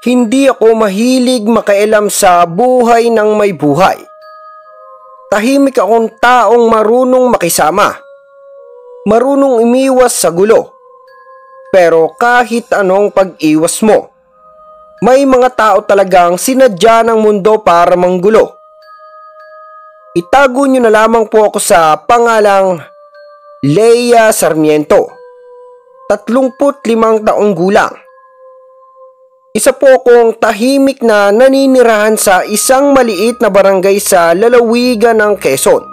Hindi ako mahilig makialam sa buhay ng may buhay. Tahimik akong taong marunong makisama, marunong umiwas sa gulo. Pero kahit anong pag-iwas mo, may mga tao talagang sinadya ng mundo para manggulo. Itago niyo na lamang po ako sa pangalang Lea Sarmiento, 35 taong gulang. Isa po akong tahimik na naninirahan sa isang maliit na barangay sa lalawigan ng Quezon.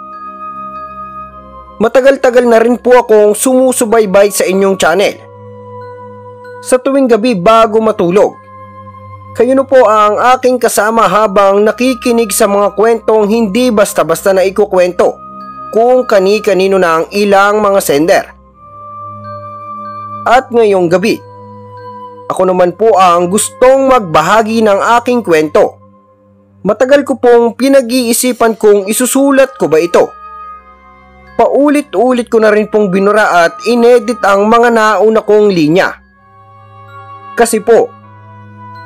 Matagal-tagal na rin po akong sumusubaybay sa inyong channel. Sa tuwing gabi bago matulog, kayo na po ang aking kasama habang nakikinig sa mga kwentong hindi basta-basta na ikukwento kung kani-kanino na ang ilang mga sender. At ngayong gabi, ako naman po ang gustong magbahagi ng aking kwento. Matagal ko pong pinag-iisipan kung isusulat ko ba ito. Paulit-ulit ko na rin pong binura at inedit ang mga nauna kong linya. Kasi po,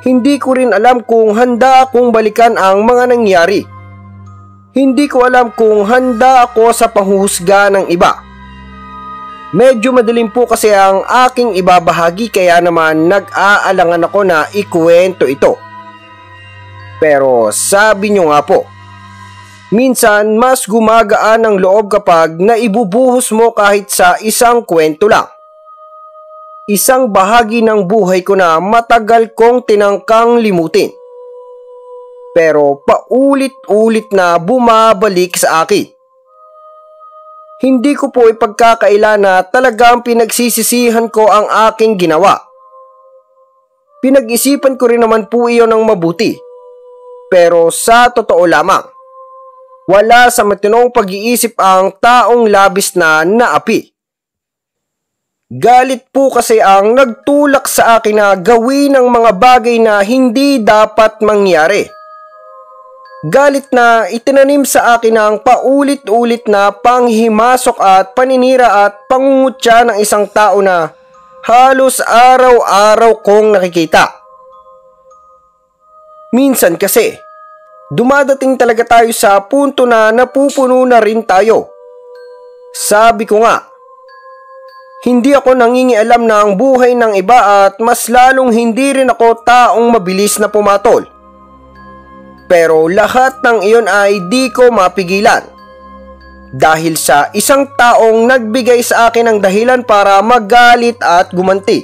hindi ko rin alam kung handa akong balikan ang mga nangyari. Hindi ko alam kung handa ako sa panghuhusga ng iba. Medyo madilim po kasi ang aking ibabahagi kaya naman nag-aalangan ako na ikuwento ito. Pero sabi nyo nga po, minsan mas gumagaan ang loob kapag naibubuhos mo kahit sa isang kwento lang. Isang bahagi ng buhay ko na matagal kong tinangkang limutin. Pero paulit-ulit na bumabalik sa akin. Hindi ko po ipagkakaila na talagang pinagsisisihan ko ang aking ginawa. Pinag-isipan ko rin naman po iyon ng mabuti. Pero sa totoo lamang, wala sa matinong pag-iisip ang taong labis na naapi. Galit po kasi ang nagtulak sa akin na gawin ang mga bagay na hindi dapat mangyari. Galit na itinanim sa akin ang paulit-ulit na panghimasok at paninira at pangungutya ng isang tao na halos araw-araw kong nakikita. Minsan kasi, dumadating talaga tayo sa punto na napupuno na rin tayo. Sabi ko nga, hindi ako nangingialam ng buhay ng iba at mas lalong hindi rin ako taong mabilis na pumatol. Pero lahat ng iyon ay di ko mapigilan. Dahil sa isang taong nagbigay sa akin ng dahilan para magalit at gumanti.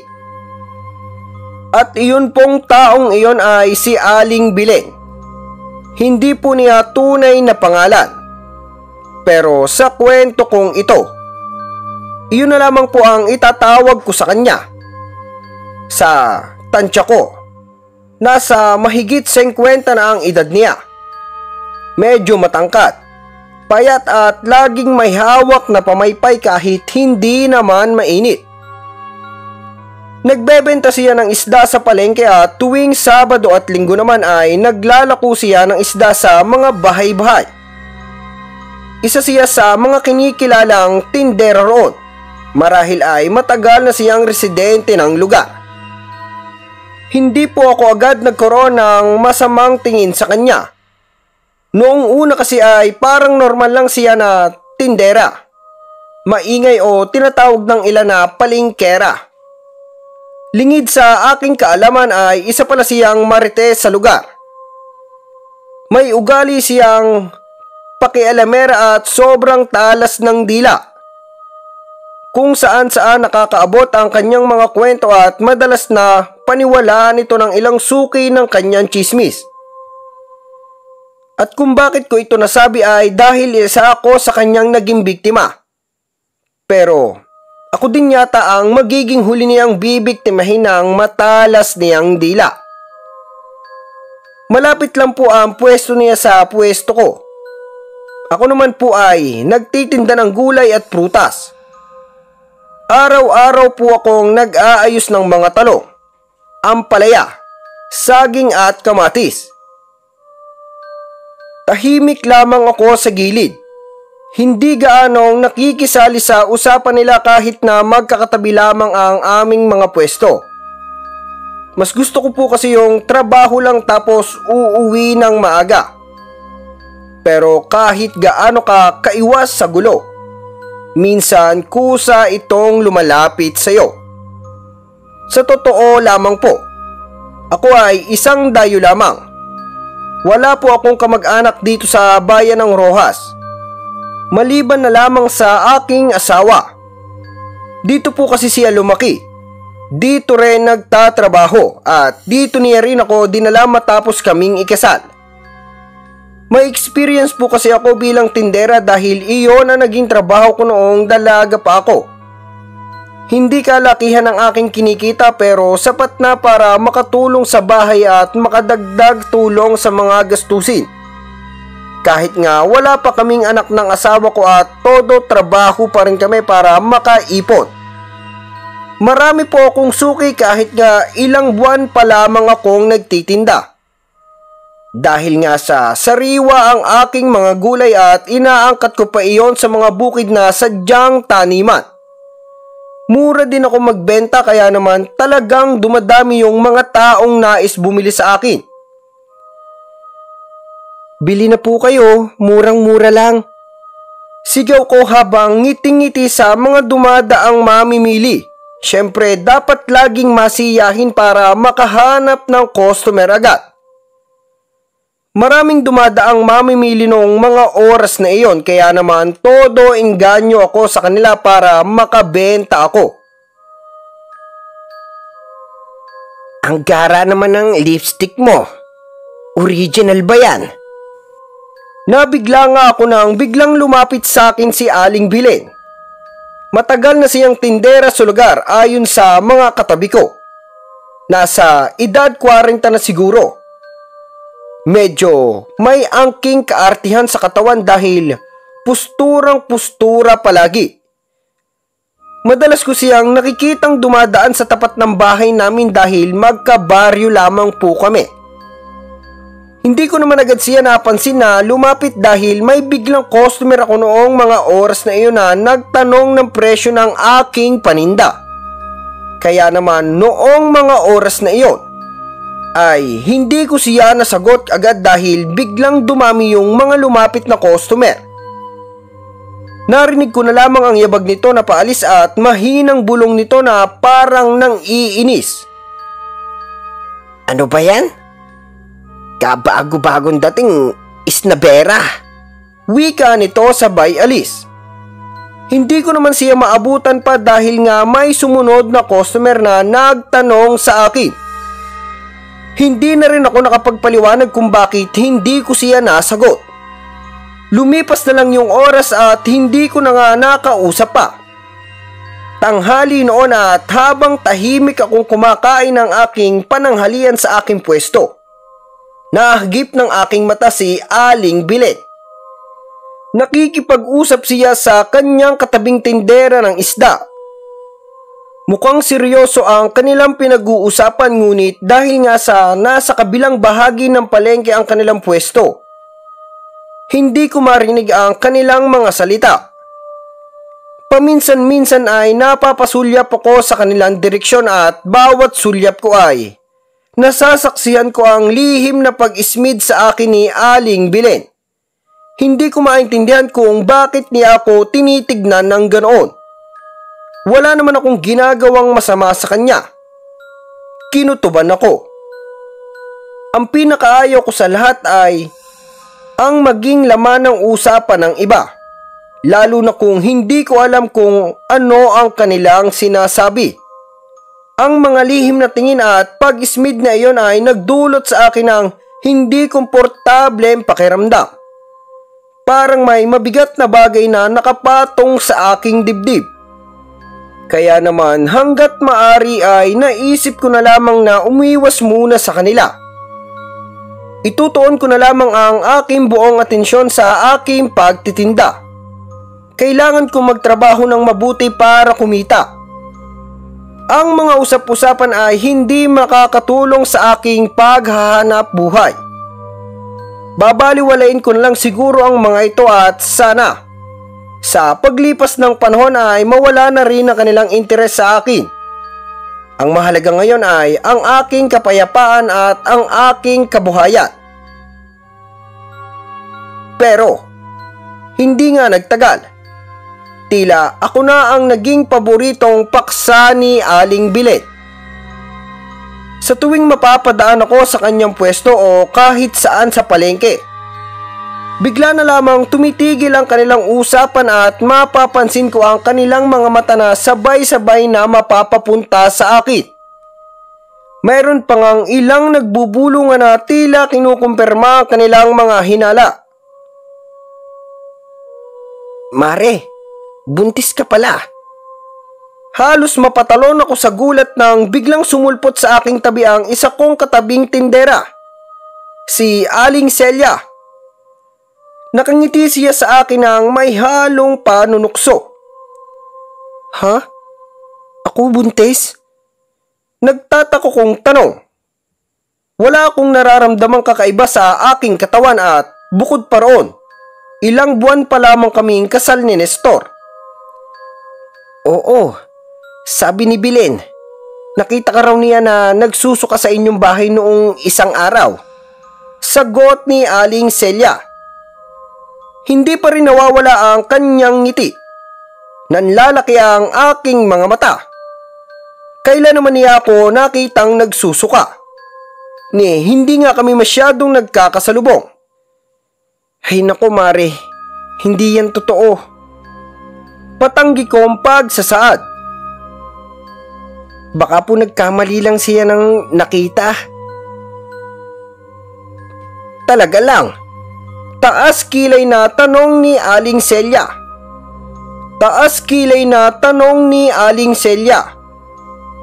At iyon pong taong iyon ay si Aling Bilen. Hindi po niya tunay na pangalan. Pero sa kwento kong ito, iyon na lamang po ang itatawag ko sa kanya. Sa tansya ko, nasa mahigit 50 na ang edad niya. Medyo matangkad, payat at laging may hawak na pamaypay kahit hindi naman mainit. Nagbebenta siya ng isda sa palengke at tuwing Sabado at Linggo naman ay naglalako siya ng isda sa mga bahay-bahay. Isa siya sa mga kinikilalang tindera roon. Marahil ay matagal na siyang residente ng lugar. Hindi po ako agad nagkaroon ng masamang tingin sa kanya. Noong una kasi ay parang normal lang siya na tindera. Maingay o tinatawag ng ilan na palengkera. Lingid sa aking kaalaman ay isa pala siyang marites sa lugar. May ugali siyang pakialamera at sobrang talas ng dila. Kung saan-saan nakakaabot ang kanyang mga kwento at madalas na paniwalaan ito ng ilang suki ng kanyang chismis. At kung bakit ko ito nasabi ay dahil isa ako sa kanyang naging biktima. Pero ako din yata ang magiging huli niyang bibiktimahin ng matalas niyang dila. Malapit lang po ang pwesto niya sa pwesto ko. Ako naman po ay nagtitinda ng gulay at prutas. Araw-araw po akong nag-aayos ng mga talong, ampalaya, saging at kamatis. Tahimik lamang ako sa gilid. Hindi gaanong nakikisali sa usapan nila kahit na magkakatabi lamang ang aming mga pwesto. mas gusto ko po kasi yung trabaho lang tapos uuwi ng maaga. Pero kahit gaano ka kaiwas sa gulo, minsan kusa itong lumalapit sa iyo. Sa totoo lamang po, ako ay isang dayo lamang. Wala po akong kamag-anak dito sa bayan ng Roxas, maliban na lamang sa aking asawa. Dito po kasi siya lumaki. Dito rin nagtatrabaho at dito niya rin ako dinala matapos kaming ikasal. May experience po kasi ako bilang tindera dahil iyon ang naging trabaho ko noong dalaga pa ako. Hindi kalakihan ang aking kinikita pero sapat na para makatulong sa bahay at makadagdag tulong sa mga gastusin. Kahit nga wala pa kaming anak ng asawa ko at todo trabaho pa rin kami para makaipon. Marami po akong suki kahit nga ilang buwan pa lamang akong nagtitinda. Dahil nga sa sariwa ang aking mga gulay at inaangkat ko pa iyon sa mga bukid na sadyang taniman. Mura din ako magbenta kaya naman talagang dumadami yung mga taong nais bumili sa akin. Bili na po kayo, murang-mura lang. Sigaw ko habang ngiting-ngiti sa mga dumadaang mamimili. Siyempre dapat laging masiyahin para makahanap ng customer agad. Maraming dumadaang mamimili noong mga oras na iyon kaya naman todo engganyo ako sa kanila para makabenta ako. Ang gara naman ng lipstick mo. Original ba yan? Nabigla nga ako nang biglang lumapit sa akin si Aling Bilen. Matagal na siyang tindera sa lugar ayon sa mga katabi ko. Nasa edad 40 na siguro. Medyo may angking kaartihan sa katawan dahil pusturang-pustura palagi. Madalas ko siyang nakikitang dumadaan sa tapat ng bahay namin dahil magkabaryo lamang po kami. Hindi ko naman agad siya napansin na lumapit dahil may biglang customer ako noong mga oras na iyon na nagtanong ng presyo ng aking paninda. Kaya naman noong mga oras na iyon ay hindi ko siya nasagot agad dahil biglang dumami yung mga lumapit na customer. Narinig ko na lamang ang yabag nito na paalis at mahinang bulong nito na parang nang iinis. Ano ba yan? Kabago-bagong dating isnabera. Wika nito sabay alis. Hindi ko naman siya maabutan pa dahil nga may sumunod na customer na nagtanong sa akin. Hindi na rin ako nakapagpaliwanag kung bakit hindi ko siya nasagot. Lumipas na lang yung oras at hindi ko na nga nakausap pa. Tanghali noon at habang tahimik akong kumakain ng aking pananghalian sa aking pwesto, nahagip ng aking mata si Aling Bilen. Nakikipag-usap siya sa kanyang katabing tindera ng isda. Mukhang seryoso ang kanilang pinag-uusapan ngunit dahil nga sa nasa kabilang bahagi ng palengke ang kanilang pwesto, hindi ko marinig ang kanilang mga salita. Paminsan-minsan ay napapasulyap ako sa kanilang direksyon at bawat sulyap ko ay nasasaksihan ko ang lihim na pag-ismid sa akin ni Aling Bilen. Hindi ko maintindihan kung bakit niya ako tinitignan ng ganoon. Wala naman akong ginagawang masama sa kanya. Kinutuban ako. Ang pinakaayaw ko sa lahat ay ang maging laman ng usapan ng iba. Lalo na kung hindi ko alam kung ano ang kanilang sinasabi. Ang mga lihim na tingin at pag-ismid na iyon ay nagdulot sa akin ng hindi komportableng pakiramdam. Parang may mabigat na bagay na nakapatong sa aking dibdib. Kaya naman hanggat maari ay naisip ko na lamang na umiwas muna sa kanila. Itutuon ko na lamang ang aking buong atensyon sa aking pagtitinda. Kailangan ko magtrabaho ng mabuti para kumita. Ang mga usap-usapan ay hindi makakatulong sa aking paghahanap buhay. Babaliwalain ko na lang siguro ang mga ito at sana sa paglipas ng panahon ay mawala na rin ang kanilang interes sa akin. Ang mahalaga ngayon ay ang aking kapayapaan at ang aking kabuhayan. Pero, hindi nga nagtagal. Tila ako na ang naging paboritong paksa ni Aling Bilen. Sa tuwing mapapadaan ako sa kanyang pwesto o kahit saan sa palengke, bigla na lamang tumitigil ang kanilang usapan at mapapansin ko ang kanilang mga mata na sabay-sabay na mapapapunta sa akin. Mayroon pa ngang ilang nagbubulungan na tila kinukumpirma ang kanilang mga hinala. Mare, buntis ka pala. Halos mapatalon ako sa gulat nang biglang sumulpot sa aking tabi ang isa kong katabing tindera, si Aling Celia. Nakangiti siya sa akin ng may halong panunukso. Ha? Ako buntis? Nagtatako kong tanong. Wala akong nararamdamang kakaiba sa aking katawan at bukod pa roon, ilang buwan pa lamang kaming kasal ni Nestor. Oo, sabi ni Bilen, nakita ka raw niya na nagsusuka sa inyong bahay noong isang araw. Sagot ni Aling Celia. Hindi pa rin nawawala ang kanyang ngiti. Nanlalaki ang aking mga mata. Kailan naman niya ako nakitang nagsusuka? Ni hindi nga kami masyadong nagkakasalubong. Ay nako mare, hindi yan totoo. Patanggi ko ang pagsasaad. Baka po nagkamali lang siya ng nakita. Talaga lang. Taas kilay na tanong ni Aling Celia. Taas kilay na tanong ni Aling Celia.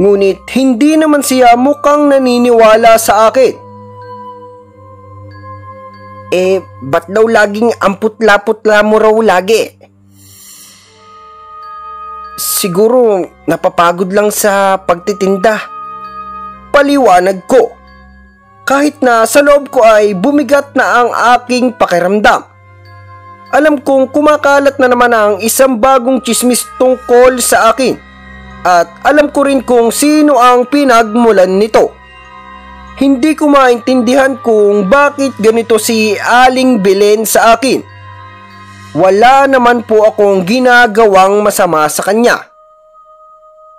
Ngunit hindi naman siya mukhang naniniwala sa akin. Ba't daw laging amputla-putla mo raw lagi? Siguro napapagod lang sa pagtitinda. Paliwanag ko. Kahit na sa loob ko ay bumigat na ang aking pakiramdam. Alam kong kumakalat na naman ang isang bagong tsismis tungkol sa akin. At alam ko rin kung sino ang pinagmulan nito. Hindi ko maintindihan kung bakit ganito si Aling Bilen sa akin. Wala naman po akong ginagawang masama sa kanya.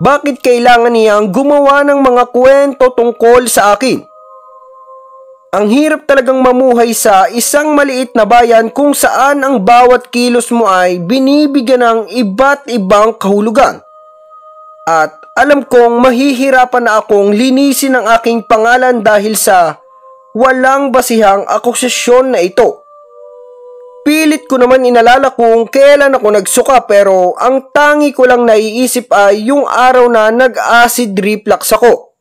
Bakit kailangan niyang gumawa ng mga kwento tungkol sa akin? Ang hirap talagang mamuhay sa isang maliit na bayan kung saan ang bawat kilos mo ay binibigyan ng iba't ibang kahulugan. At alam kong mahihirapan na akong linisin ang aking pangalan dahil sa walang basihang akusasyon na ito. Pilit ko naman inalala kung kailan ako nagsuka pero ang tangi ko lang naiisip ay yung araw na nag-acid reflux ako.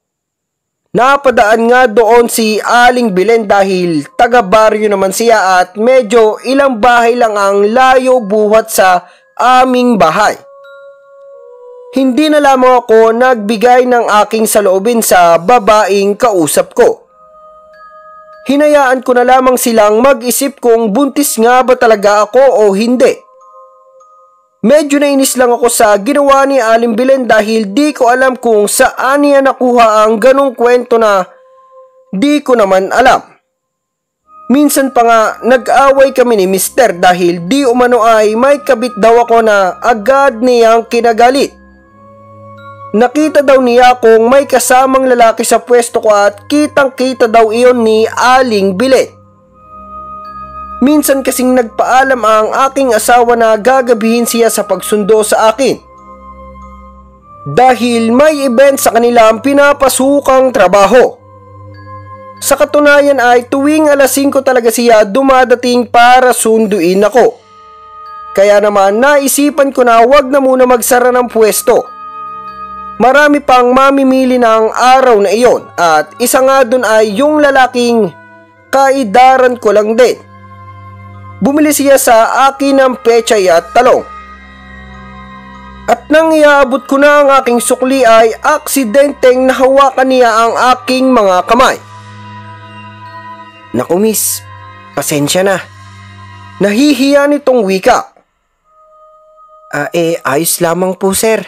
Napadaan nga doon si Aling Bilen dahil taga-baryo naman siya at medyo ilang bahay lang ang layo buhat sa aming bahay. Hindi na lamang ako nagbigay ng aking saloobin sa babaeng kausap ko. Hinayaan ko na lamang silang mag-isip kung buntis nga ba talaga ako o hindi. Medyo nainis lang ako sa ginawa ni Aling Bilen dahil di ko alam kung saan niya nakuha ang ganong kwento na di ko naman alam. Minsan pa nga nag-away kami ni Mister dahil di umano ay may kabit daw ako na agad niyang kinagalit. Nakita daw niya kung may kasamang lalaki sa pwesto ko at kitang-kita daw iyon ni Aling Bilen. Minsan kasing nagpaalam ang aking asawa na gagabihin siya sa pagsundo sa akin. Dahil may event sa kanila ang pinapasukang trabaho. Sa katunayan ay tuwing alas 5 talaga siya dumadating para sunduin ako. Kaya naman naisipan ko na wag na muna magsara ng pwesto. Marami pang mamimili ng araw na iyon at isa nga dun ay yung lalaking kaidaran ko lang din. Bumili siya sa akin ng pechay at talong. At nang iabot ko na ang aking sukli ay aksidenteng nahawakan niya ang aking mga kamay. Naku miss, pasensya na. Nahihiya nitong wika. Ayos lamang po sir.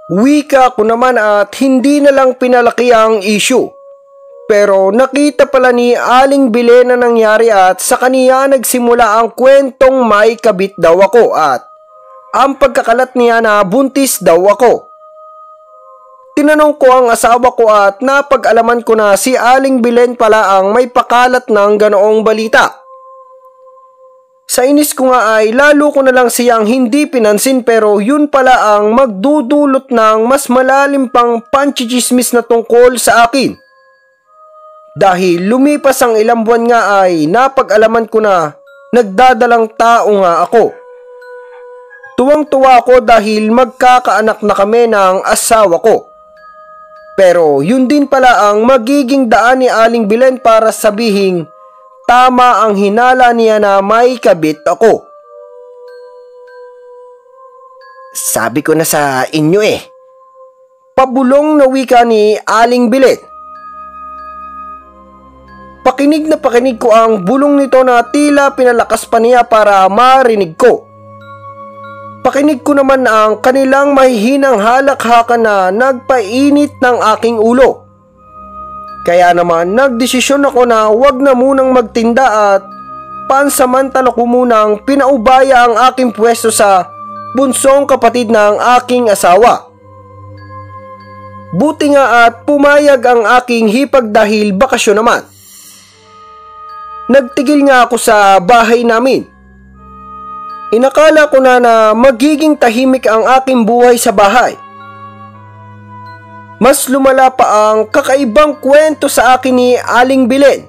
Wika ko naman at hindi na lang pinalaki ang issue. Pero nakita pala ni Aling Belen na nangyari at sa kaniya nagsimula ang kwentong may kabit daw ako at ang pagkakalat niya na buntis daw ako. Tinanong ko ang asawa ko at napag-alaman ko na si Aling Belen pala ang may pakalat ng ganoong balita. Sa inis ko nga ay lalo ko na lang siyang hindi pinansin pero yun pala ang magdudulot ng mas malalim pang panchichismis na tungkol sa akin. Dahil lumipas ang ilang buwan nga ay napag-alaman ko na nagdadalang tao nga ako. Tuwang-tuwa ako dahil magkakaanak na kami ng asawa ko. Pero yun din pala ang magiging daan ni Aling Belen para sabihing tama ang hinala niya na may kabit ako. Sabi ko na sa inyo Pabulong na wika ni Aling Belen. Pakinig na pakinig ko ang bulong nito na tila pinalakas pa niya para marinig ko. Pakinig ko naman ang kanilang mahihinang halakhakan na nagpainit ng aking ulo. Kaya naman nagdesisyon ako na wag na munang magtinda at pansamantala ko munang pinaubaya ang aking pwesto sa bunsong kapatid ng aking asawa. Buti nga at pumayag ang aking hipag dahil bakasyon naman. Nagtigil nga ako sa bahay namin. Inakala ko na magiging tahimik ang aking buhay sa bahay. Mas lumala pa ang kakaibang kwento sa akin ni Aling Belen.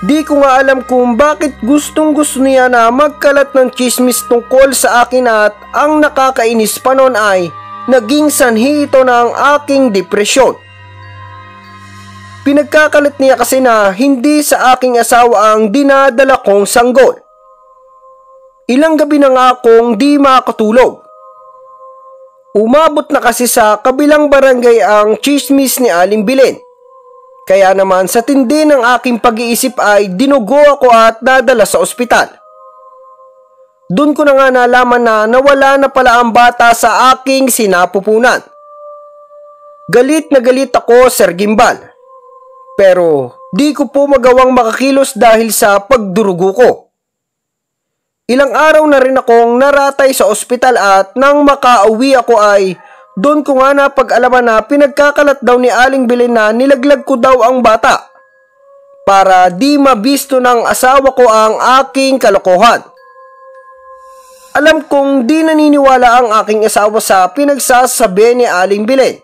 Di ko nga alam kung bakit gustong-gusto niya na magkalat ng chismis tungkol sa akin at ang nakakainis pa noon ay naging sanhi ito ng aking depresyon. Pinagkakalat niya kasi na hindi sa aking asawa ang dinadala kong sanggol. Ilang gabi na nga akong di makatulog. Umabot na kasi sa kabilang barangay ang chismis ni Aling Belen. Kaya naman sa tindi ng aking pag-iisip ay dinugo ako at nadala sa ospital. Doon ko na nga nalaman na nawala na pala ang bata sa aking sinapupunan. Galit na galit ako, Sir Gimbal. Pero di ko po magawang makakilos dahil sa pagdurugo ko. Ilang araw na rin akong naratay sa ospital at nang makauwi ako ay doon ko nga napag-alaman na pinagkakalat daw ni Aling Belen na nilaglag ko daw ang bata para di mabisto ng asawa ko ang aking kalokohan. Alam kong di naniniwala ang aking asawa sa pinagsasabi ni Aling Belen.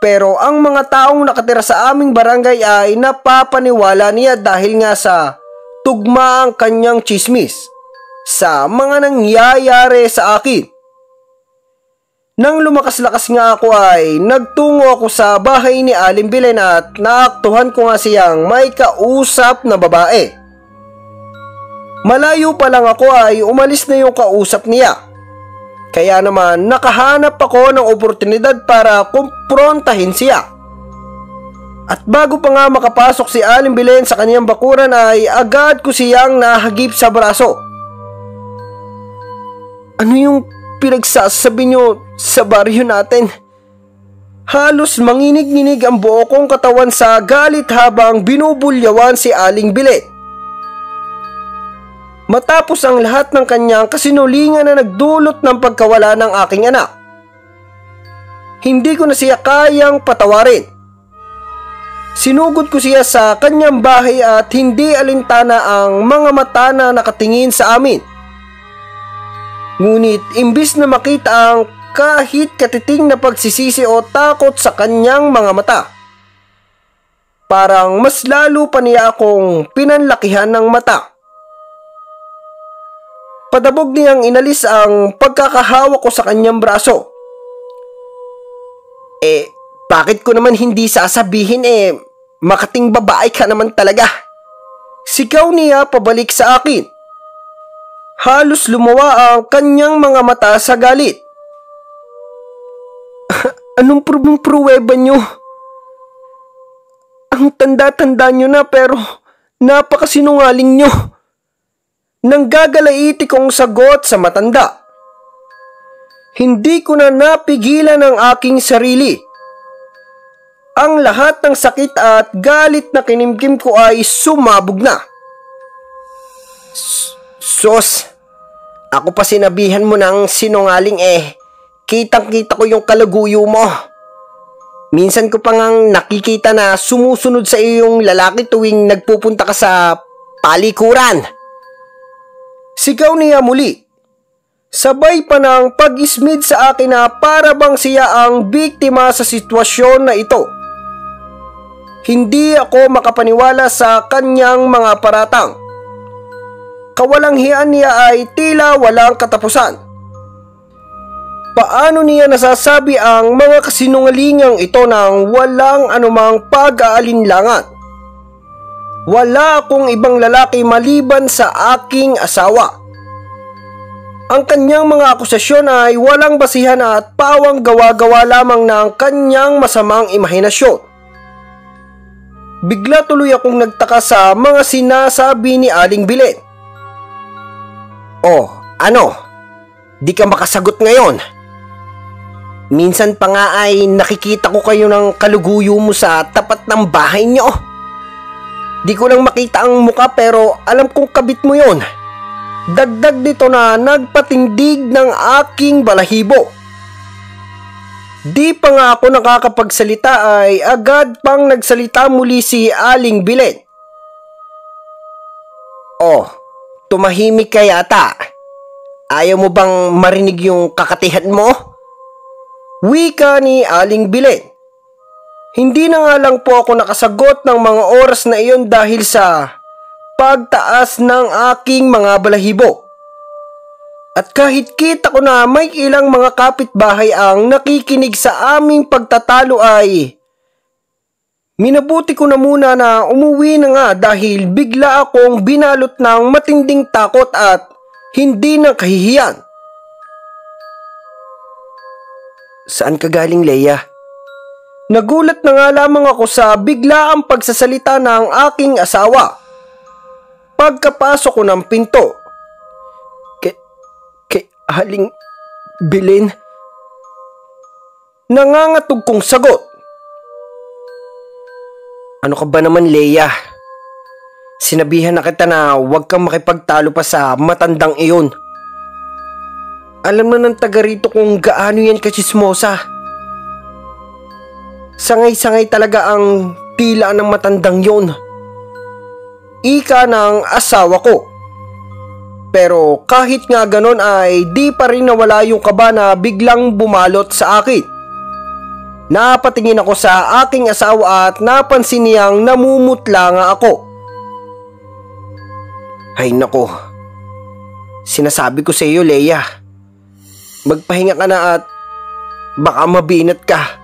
Pero ang mga taong nakatira sa aming barangay ay napapaniwala niya dahil nga sa tugma ang kanyang chismis sa mga nangyayari sa akin. Nang lumakas-lakas nga ako ay nagtungo ako sa bahay ni Aling Belen at naaktuhan ko nga siyang may kausap na babae. Malayo pa lang ako ay umalis na yung kausap niya. Kaya naman nakahanap ako ng oportunidad para kumprontahin siya. At bago pa nga makapasok si Aling Belen sa kanyang bakuran ay agad ko siyang nahagip sa braso. Ano yung pinagsasabi nyo sa baryo natin? Halos manginig-nginig ang buo kong katawan sa galit habang binubulyawan si Aling Belen. Matapos ang lahat ng kanyang kasinulingan na nagdulot ng pagkawala ng aking anak. Hindi ko na siya kayang patawarin. Sinugod ko siya sa kanyang bahay at hindi alintana ang mga mata na nakatingin sa amin. Ngunit imbis na makita ang kahit katiting na pagsisisi o takot sa kanyang mga mata, parang mas lalo pa niya akong pinanlakihan ng mata. Padabog niyang inalis ang pagkakahawak ko sa kanyang braso. Bakit ko naman hindi sasabihin makating babae ka naman talaga? Sigaw niya pabalik sa akin. Halos lumawa ang kanyang mga mata sa galit. Anong pruweba nyo? Ang tanda-tanda nyo na pero napakasinungaling nyo. Nanggagalaiti kong sagot sa matanda. Hindi ko na napigilan ang aking sarili. Ang lahat ng sakit at galit na kinimkim ko ay sumabog na. Sos, ako pa sinabihan mo ng sinungaling kitang-kita ko yung kalaguyo mo. Minsan ko pa ngang nakikita na sumusunod sa iyo yung lalaki tuwing nagpupunta ka sa palikuran. Sigaw niya muli. Sabay pa ng pag-ismid sa akin na para bang siya ang biktima sa sitwasyon na ito. Hindi ako makapaniwala sa kanyang mga paratang. Kawalang-hiyan niya ay tila walang katapusan. Paano niya nasasabi ang mga kasinungalingang ito nang walang anumang pag-aalinlangan? Wala akong ibang lalaki maliban sa aking asawa. Ang kanyang mga akusasyon ay walang basihan at pawang gawa-gawa lamang ng kanyang masamang imahinasyon. Bigla tuloy akong nagtaka sa mga sinasabi ni Aling Bilen. Oh, ano? Di ka makasagot ngayon? Minsan pa nga ay nakikita ko kayo ng kaluguyo mo sa tapat ng bahay niyo. Di ko lang makita ang muka pero alam kong kabit mo yon. Dagdag dito na nagpatindig ng aking balahibo. Di pa nga ako nakakapagsalita ay agad pang nagsalita muli si Aling Bilen. Oh, tumahimik ka yata. Ayaw mo bang marinig yung kakatihan mo? Wika ni Aling Bilen. Hindi na nga lang po ako nakasagot ng mga oras na iyon dahil sa pagtaas ng aking mga balahibo. At kahit kita ko na may ilang mga kapitbahay ang nakikinig sa aming pagtatalo ay minabuti ko na muna na umuwi na nga dahil bigla akong binalot ng matinding takot at hindi na kahihiyan. Saan ka galing, Leia? Nagulat na nga lamang ako sa biglaang pagsasalita ng aking asawa. Pagkapasok ko ng pinto, kay Aling Bilen, nangangatog kong sagot. Ano ka ba naman, Leia? Sinabihan na kita na huwag kang makipagtalo pa sa matandang iyon. Alam na ng taga rito kung gaano yan katsismosa. Sangay-sangay talaga ang tila ng matandang yon. Ika ng asawa ko. Pero kahit nga ganon ay di pa rin nawala yung kaba na biglang bumalot sa akin. Napatingin ako sa aking asawa at napansin niyang namumutla nga ako. Ay nako, sinasabi ko sa iyo, Leia, magpahinga ka na at baka mabinat ka.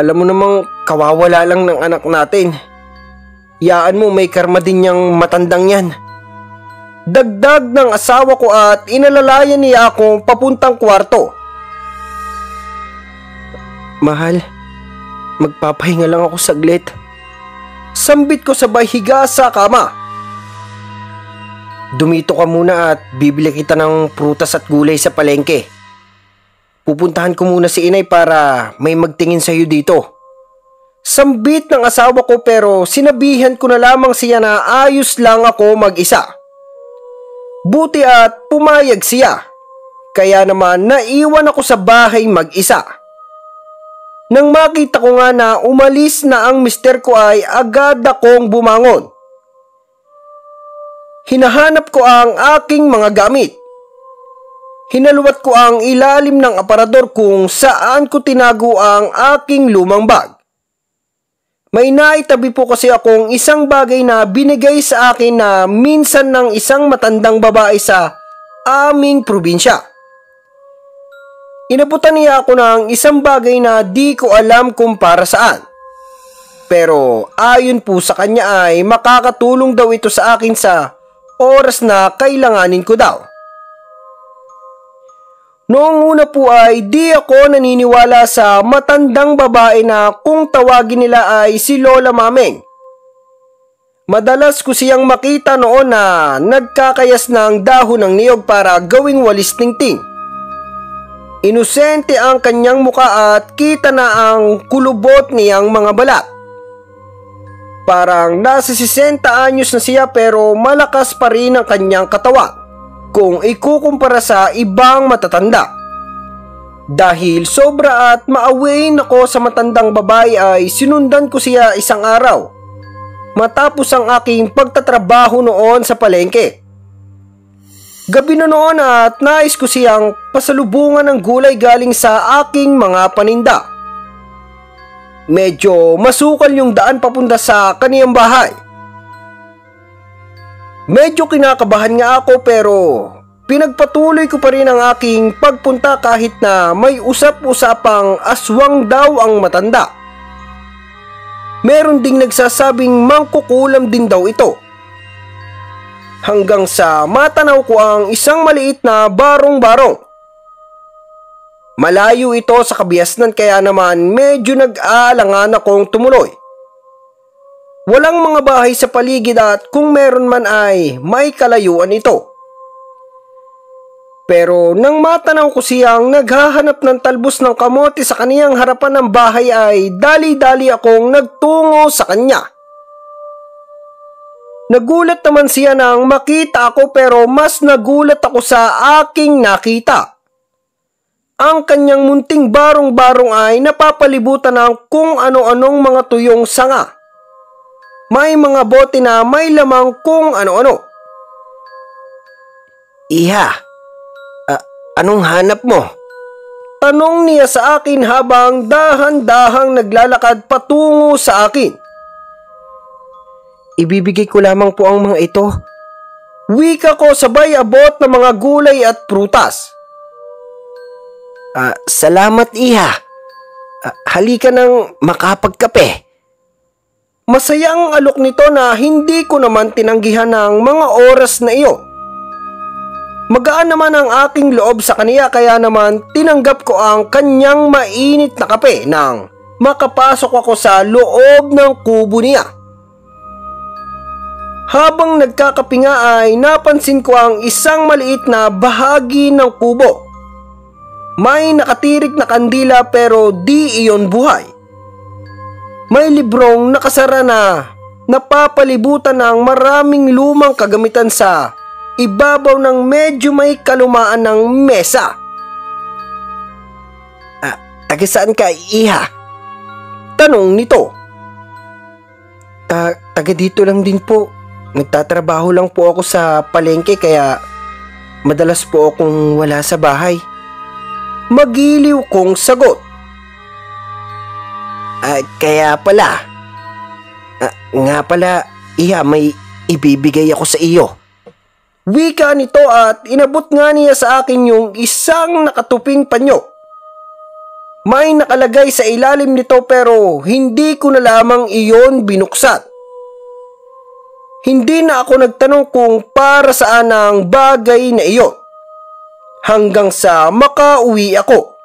Alam mo namang kawawala lang ng anak natin. Yaan mo may karma din niyang matandang yan. Dagdag ng asawa ko at inalalayan niya akong papuntang kwarto. Mahal, magpapahinga lang ako saglit. Sambit ko sabay higa sa kama. Dumito ka muna at bibili kita ng prutas at gulay sa palengke. Pupuntahan ko muna si inay para may magtingin sa iyo dito. Sambit ng asawa ko pero sinabihan ko na lamang siya na ayos lang ako mag-isa. Buti at pumayag siya. Kaya naman naiwan ako sa bahay mag-isa. Nang makita ko nga na umalis na ang mister ko ay agad akong bumangon. Hinahanap ko ang aking mga gamit. Hinaluwat ko ang ilalim ng aparador kung saan ko tinago ang aking lumang bag. May naitabi po kasi akong isang bagay na binigay sa akin na minsan ng isang matandang babae sa aming probinsya. Inabutan niya ako ng isang bagay na di ko alam kung para saan. Pero ayon po sa kanya ay makakatulong daw ito sa akin sa oras na kailanganin ko daw. Noong una po ay di ako naniniwala sa matandang babae na kung tawagin nila ay si Lola Mameng. Madalas ko siyang makita noon na nagkakayas ng dahon ng niyog para gawing walis tingting. Inosente ang kanyang muka at kita na ang kulubot niyang mga balat. Parang nasa 60 anyos na siya pero malakas pa rin ang kanyang katawan kung ikukumpara sa ibang matatanda. Dahil sobra at maawain ako sa matandang babae ay sinundan ko siya isang araw matapos ang aking pagtatrabaho noon sa palengke. Gabi na noon at nais ko siyang pasalubungan ng gulay galing sa aking mga paninda. Medyo masukal yung daan papunta sa kaniyang bahay. Medyo kinakabahan nga ako pero pinagpatuloy ko pa rin ang aking pagpunta kahit na may usap-usapang aswang daw ang matanda. Meron ding nagsasabing mangkukulam din daw ito. Hanggang sa matanaw ko ang isang maliit na barong-barong. Malayo ito sa kabiasnan kaya naman medyo nag-aalangan akong tumuloy. Walang mga bahay sa paligid at kung meron man ay may kalayuan ito. Pero nang matanaw ko siyang naghahanap ng talbos ng kamote sa kaniyang harapan ng bahay ay dali-dali akong nagtungo sa kanya. Nagulat naman siya nang makita ako pero mas nagulat ako sa aking nakita. Ang kanyang munting barong-barong ay napapalibutan ng kung ano-anong mga tuyong sanga. May mga bote na may lamang kung ano-ano. "Iha, anong hanap mo?" tanong niya sa akin habang dahan-dahang naglalakad patungo sa akin. "Ibibigay ko lamang po ang mga ito." Wika ko sabay abot ng mga gulay at prutas. "Salamat, iha. Halika nang makapagkape." Masaya ang alok nito na hindi ko naman tinanggihan ng mga oras na iyon. Magaan naman ang aking loob sa kaniya kaya naman tinanggap ko ang kanyang mainit na kape nang makapasok ako sa loob ng kubo niya. Habang nagkakape nga ay napansin ko ang isang maliit na bahagi ng kubo. May nakatirik na kandila pero di iyon buhay. May librong nakasara na napapalibutan ng maraming lumang kagamitan sa ibabaw ng medyo may kalumaan ng mesa. "Taga saan ka, iha?" tanong nito. Taga dito lang din po. Nagtatrabaho lang po ako sa palengke kaya madalas po akong wala sa bahay." Magiliw kong sagot. "Kaya pala. Nga pala, iha, may ibibigay ako sa iyo." Wika nito at inabot nga niya sa akin yung isang nakatuping panyo. May nakalagay sa ilalim nito pero hindi ko na lamang iyon binuksan. Hindi na ako nagtanong kung para saan ang bagay na iyon. Hanggang sa makauwi ako.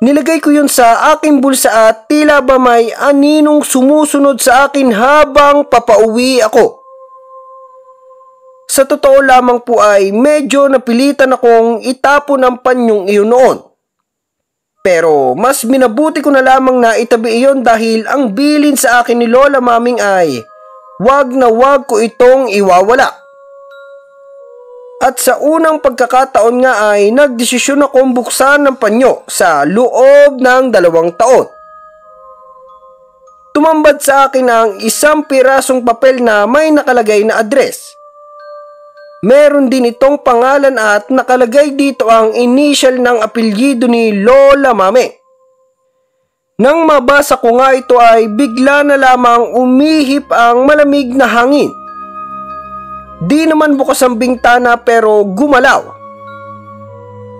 Nilagay ko yun sa aking bulsa at tila ba may aninong sumusunod sa akin habang papauwi ako. Sa totoo lamang po ay medyo napilitan akong itapon ang panyong iyon noon. Pero mas minabuti ko na lamang na itabi iyon dahil ang bilin sa akin ni Lola Maming ay wag na wag ko itong iwawala. At sa unang pagkakataon nga ay nagdesisyon akong buksan ng panyo sa loob ng 2 taon. Tumambad sa akin ang isang pirasong papel na may nakalagay na address. Meron din itong pangalan at nakalagay dito ang initial ng apelyido ni Lola Mame. Nang mabasa ko nga ito ay bigla na lamang umihip ang malamig na hangin. Di naman bukas ang bintana pero gumalaw.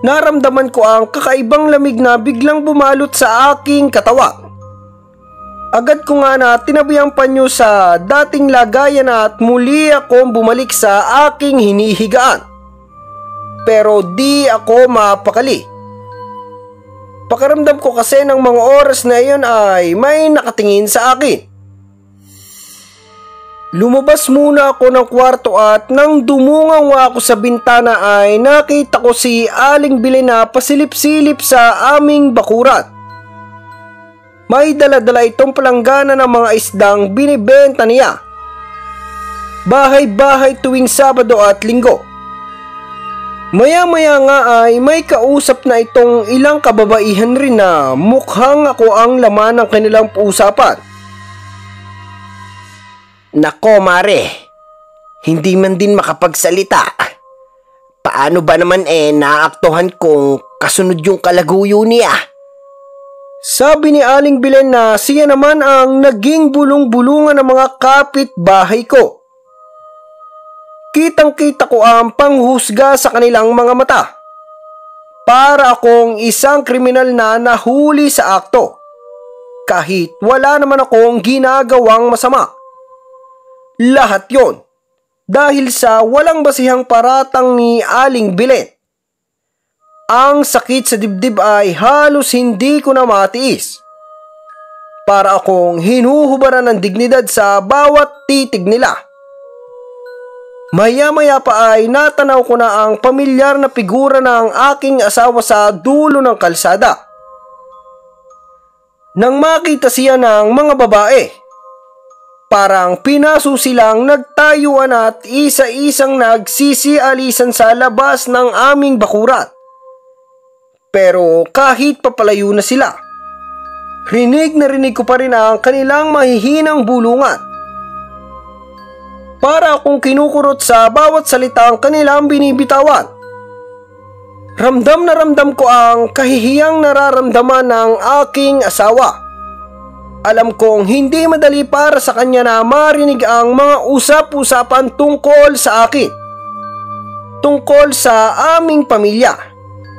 Naramdaman ko ang kakaibang lamig na biglang bumalot sa aking katawan. Agad ko nga na tinabi ang panyo sa dating lagayan at muli akong bumalik sa aking hinihigaan. Pero di ako mapakali. Pakiramdam ko kasi ng mga oras na iyon ay may nakatingin sa akin. Lumabas muna ako ng kwarto at nang dumungaw ako sa bintana ay nakita ko si Aling Belen na pasilip-silip sa aming bakuran. May dala-dala itong palanggana ng mga isdang binibenta niya. Bahay-bahay tuwing Sabado at Linggo. Maya-maya nga ay may kausap na itong ilang kababaihan rin na mukhang ako ang laman ng kanilang usapan. Nako mare, hindi man din makapagsalita. Paano ba naman naaktuhan kung kasunod yung kalaguyo niya? Sabi ni Aling Belen na siya naman ang naging bulong-bulungan ng mga kapitbahay ko. Kitang-kita ko ang panghusga sa kanilang mga mata. Para akong isang kriminal na nahuli sa akto. Kahit wala naman akong ginagawang masama. Lahat yon dahil sa walang basihang paratang ni Aling Belen. Ang sakit sa dibdib ay halos hindi ko na matiis. Para akong hinuhubaran ng dignidad sa bawat titig nila. Maya-maya pa ay natanaw ko na ang pamilyar na figura ng aking asawa sa dulo ng kalsada. Nang makita siya ng mga babae, parang pinaso silang nagtayuan at isa-isang nagsisialisan sa labas ng aming bakuran. Pero kahit papalayo na sila, rinig na rinig ko pa rin ang kanilang mahihinang bulungan. Para akong kinukurot sa bawat salita ang kanilang binibitawan. Ramdam na ramdam ko ang kahihiyang nararamdaman ng aking asawa. Alam kong hindi madali para sa kanya na marinig ang mga usap-usapan tungkol sa akin. Tungkol sa aming pamilya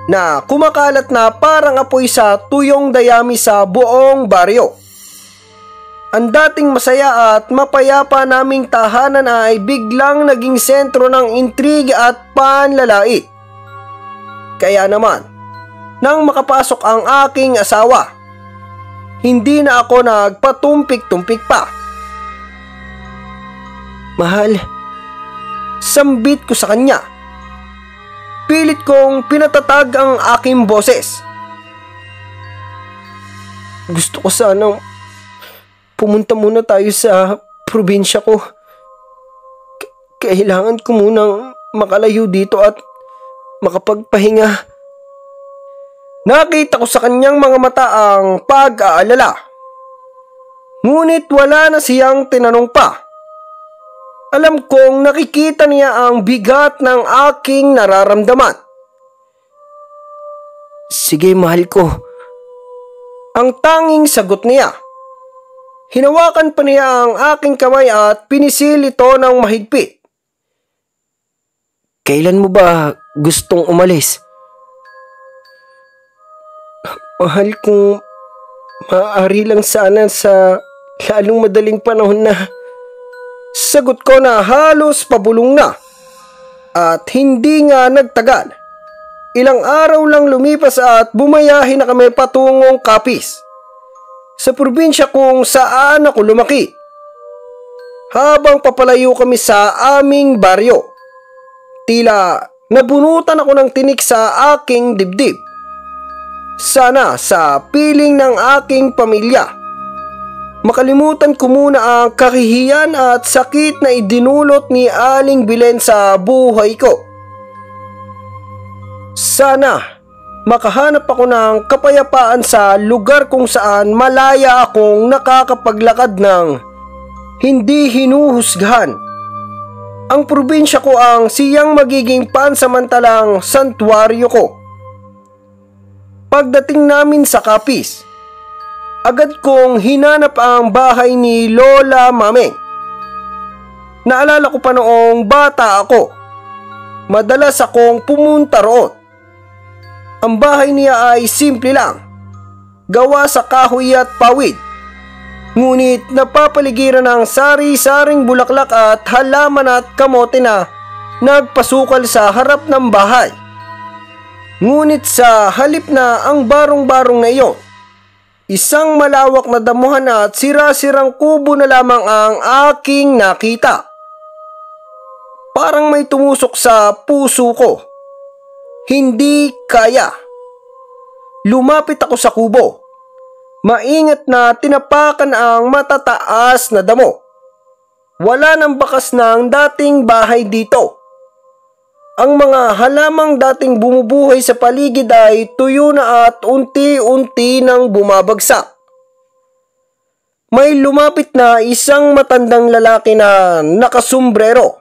na kumakalat na parang apoy sa tuyong dayami sa buong baryo. Ang dating masaya at mapayapa naming tahanan ay biglang naging sentro ng intriga at panlalait. Kaya naman, nang makapasok ang aking asawa, hindi na ako nagpatumpik-tumpik pa. Mahal, sambit ko sa kanya. Pilit kong pinatatag ang aking boses. Gusto ko sanang pumunta muna tayo sa probinsya ko. Kailangan ko munang makalayo dito at makapagpahinga. Nakita ko sa kanyang mga mata ang pag-aalala. Ngunit wala na siyang tinanong pa. Alam kong nakikita niya ang bigat ng aking nararamdaman. Sige, mahal ko. Ang tanging sagot niya. Hinawakan pa niya ang aking kamay at pinisil ito ng mahigpit. Kailan mo ba gustong umalis? Mahal, kung maaari lang sana sa lalong madaling panahon na. Sagot ko na halos pabulong na. At hindi nga nagtagal. Ilang araw lang lumipas at bumayahin na kami patungong Capiz, sa probinsya kung saan ako lumaki. Habang papalayo kami sa aming baryo, tila nabunutan ako ng tinik sa aking dibdib. Sana sa piling ng aking pamilya, makalimutan ko muna ang kahihiyan at sakit na idinulot ni Aling Belen sa buhay ko. Sana makahanap ako ng kapayapaan sa lugar kung saan malaya akong nakakapaglakad ng hindi hinuhusgahan. Ang probinsya ko ang siyang magiging pansamantalang santuaryo ko. Pagdating namin sa Capiz, agad kong hinanap ang bahay ni Lola Mameng. Naalala ko pa noong bata ako. Madalas akong pumunta roon. Ang bahay niya ay simple lang, gawa sa kahoy at pawid. Ngunit napapaligiran ng sari-saring bulaklak at halaman at kamote na nagpasukal sa harap ng bahay. Ngunit sa halip na ang barong-barong na iyon, Isang malawak na damuhan at sira-sirang kubo na lamang ang aking nakita. Parang may tumusok sa puso ko. Hindi kaya. Lumapit ako sa kubo. Maingat na tinapakan ang matataas na damo. Wala nang bakas ng dating bahay dito. Ang mga halamang dating bumubuhay sa paligid ay tuyo na at unti-unti nang bumabagsak. May lumapit na isang matandang lalaki na nakasumbrero.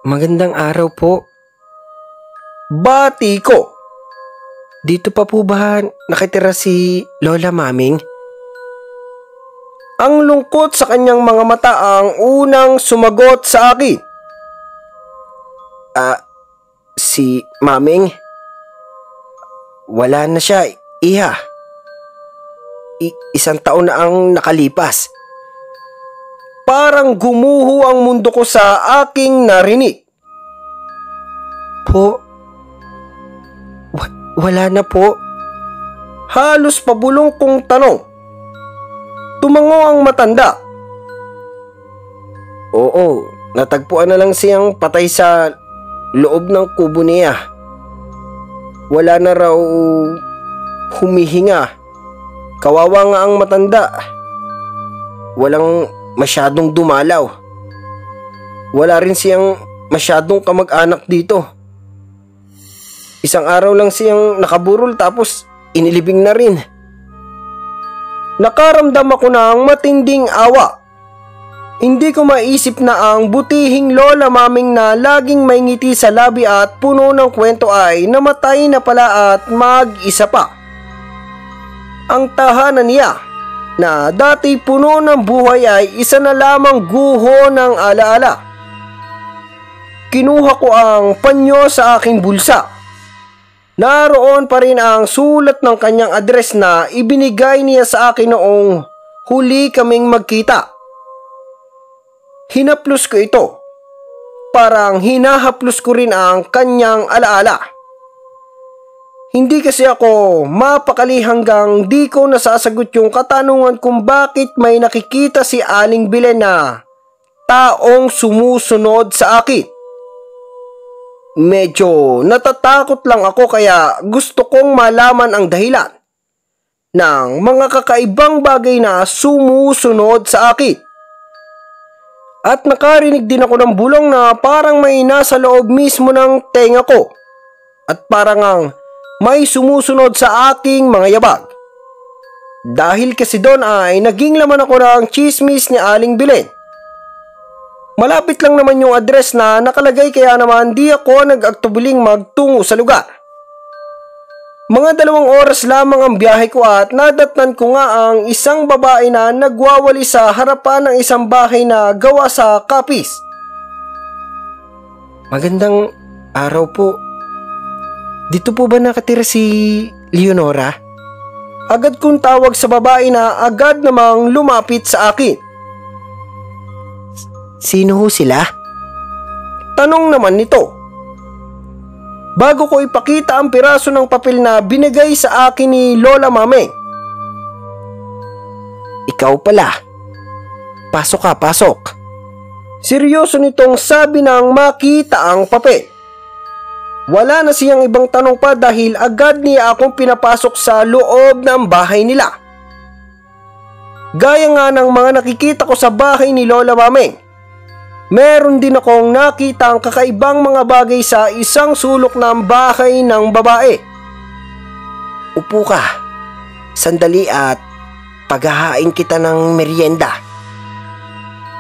Magandang araw po. Bati ko. Dito pa po ba nakatira si Lola Maming? Ang lungkot sa kanyang mga mata ang unang sumagot sa akin. Si Maming? Wala na siya, iha. Isang taon na ang nakalipas. Parang gumuho ang mundo ko sa aking narinig. Po? Wala na po. Halos pabulong kong tanong. Tumango ang matanda. Oo, natagpuan na lang siyang patay sa loob ng kubo niya. Wala na raw humihinga. Kawawa nga ang matanda. Walang masyadong dumalaw. Wala rin siyang masyadong kamag-anak dito. Isang araw lang siyang nakaburol tapos inilibing na rin. Nakaramdam ako ng matinding awa. Hindi ko maisip na ang butihing Lola Maming na laging may ngiti sa labi at puno ng kwento ay namatay na pala at mag-isa pa. Ang tahanan niya na dati puno ng buhay ay isa na lamang guho ng alaala. Kinuha ko ang panyo sa aking bulsa. Naroon pa rin ang sulat ng kanyang address na ibinigay niya sa akin noong huli kaming magkita. Hinaplos ko ito. Parang hinahaplos ko rin ang kanyang alaala. Hindi kasi ako mapakali hanggang di ko nasasagot yung katanungan kung bakit may nakikita si Aling Belen na taong sumusunod sa akin. Medyo natatakot lang ako kaya gusto kong malaman ang dahilan ng mga kakaibang bagay na sumusunod sa akin. At nakarinig din ako ng bulong na parang may nasa loob mismo ng tenga ko at parang ang may sumusunod sa aking mga yabag. Dahil kasi doon ay naging laman ako ng chismis ni Aling Belen. Malapit lang naman yung address na nakalagay kaya naman di ako nag-aktubiling magtungo sa lugar. Mga 2 oras lamang ang biyahe ko at nadatnan ko nga ang isang babae na nagwawali sa harapan ng isang bahay na gawa sa kapis. Magandang araw po. Dito po ba nakatira si Leonora? Agad kong tawag sa babae na agad namang lumapit sa akin. Sino ho sila? Tanong naman nito. Bago ko ipakita ang piraso ng papel na binigay sa akin ni Lola Maming. Ikaw pala. Pasok ka, pasok. Seryoso nitong sabi nang makita ang papel. Wala na siyang ibang tanong pa dahil agad niya akong pinapasok sa loob ng bahay nila. Gaya nga ng mga nakikita ko sa bahay ni Lola Maming. Meron din akong nakita ang kakaibang mga bagay sa isang sulok ng bahay ng babae. Upo ka. Sandali at paghahain kita ng merienda.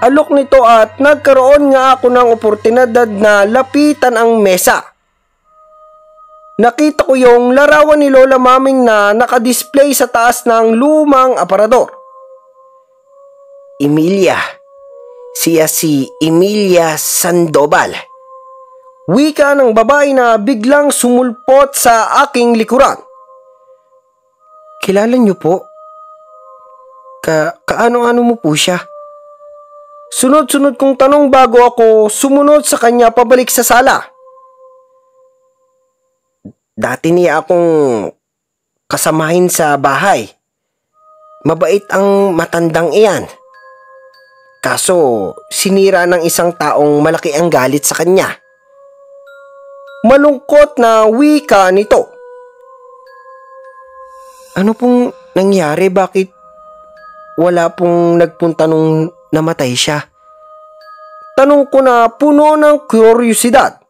Alok nito at nagkaroon nga ako ng oportunidad na lapitan ang mesa. Nakita ko yung larawan ni Lola Maming na nakadisplay sa taas ng lumang aparador. Emilia. Siya si Emilia Sandoval. Wika ng babae na biglang sumulpot sa aking likuran. Kilala niyo po? Kaano-ano mo po siya? Sunod-sunod kong tanong bago ako sumunod sa kanya pabalik sa sala. Dati niya akong kasamahin sa bahay. Mabait ang matandang iyan. Kaso sinira ng isang taong malaki ang galit sa kanya. Malungkot na wika nito. Ano pong nangyari? Bakit wala pong nagpunta nung namatay siya? Tanong ko na puno ng kuryosidad.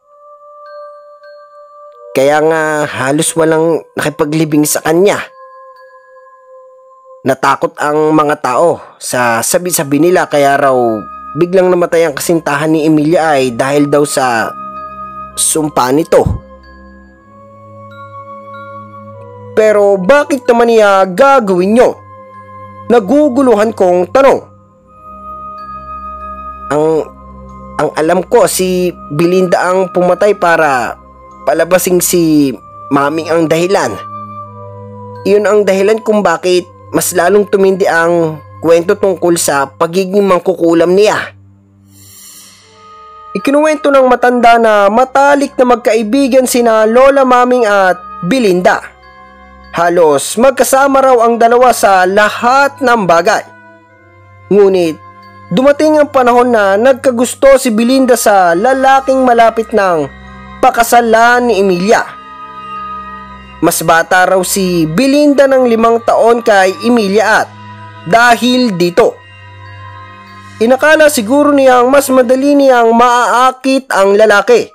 Kaya nga halos walang nakipaglibing sa kanya. Natakot ang mga tao sa sabi-sabi nila, kaya raw biglang namatay ang kasintahan ni Emilia ay dahil daw sa sumpa nito. Pero bakit naman niya gagawin nyo? Naguguluhan kong tanong. Ang alam ko, si Belinda ang pumatay para palabasing si Maming ang dahilan. Iyon ang dahilan kung bakit mas lalong tumindi ang kwento tungkol sa pagiging mangkukulam niya. Ikinuwento ng matanda na matalik na magkaibigan sina Lola Maming at Belinda. Halos magkasama raw ang dalawa sa lahat ng bagay. Ngunit dumating ang panahon na nagkagusto si Belinda sa lalaking malapit ng pakasalan ni Emilia. Mas bata raw si Belinda ng 5 taon kay Emilia at dahil dito, inakala siguro niyang mas madali niyang maaakit ang lalaki.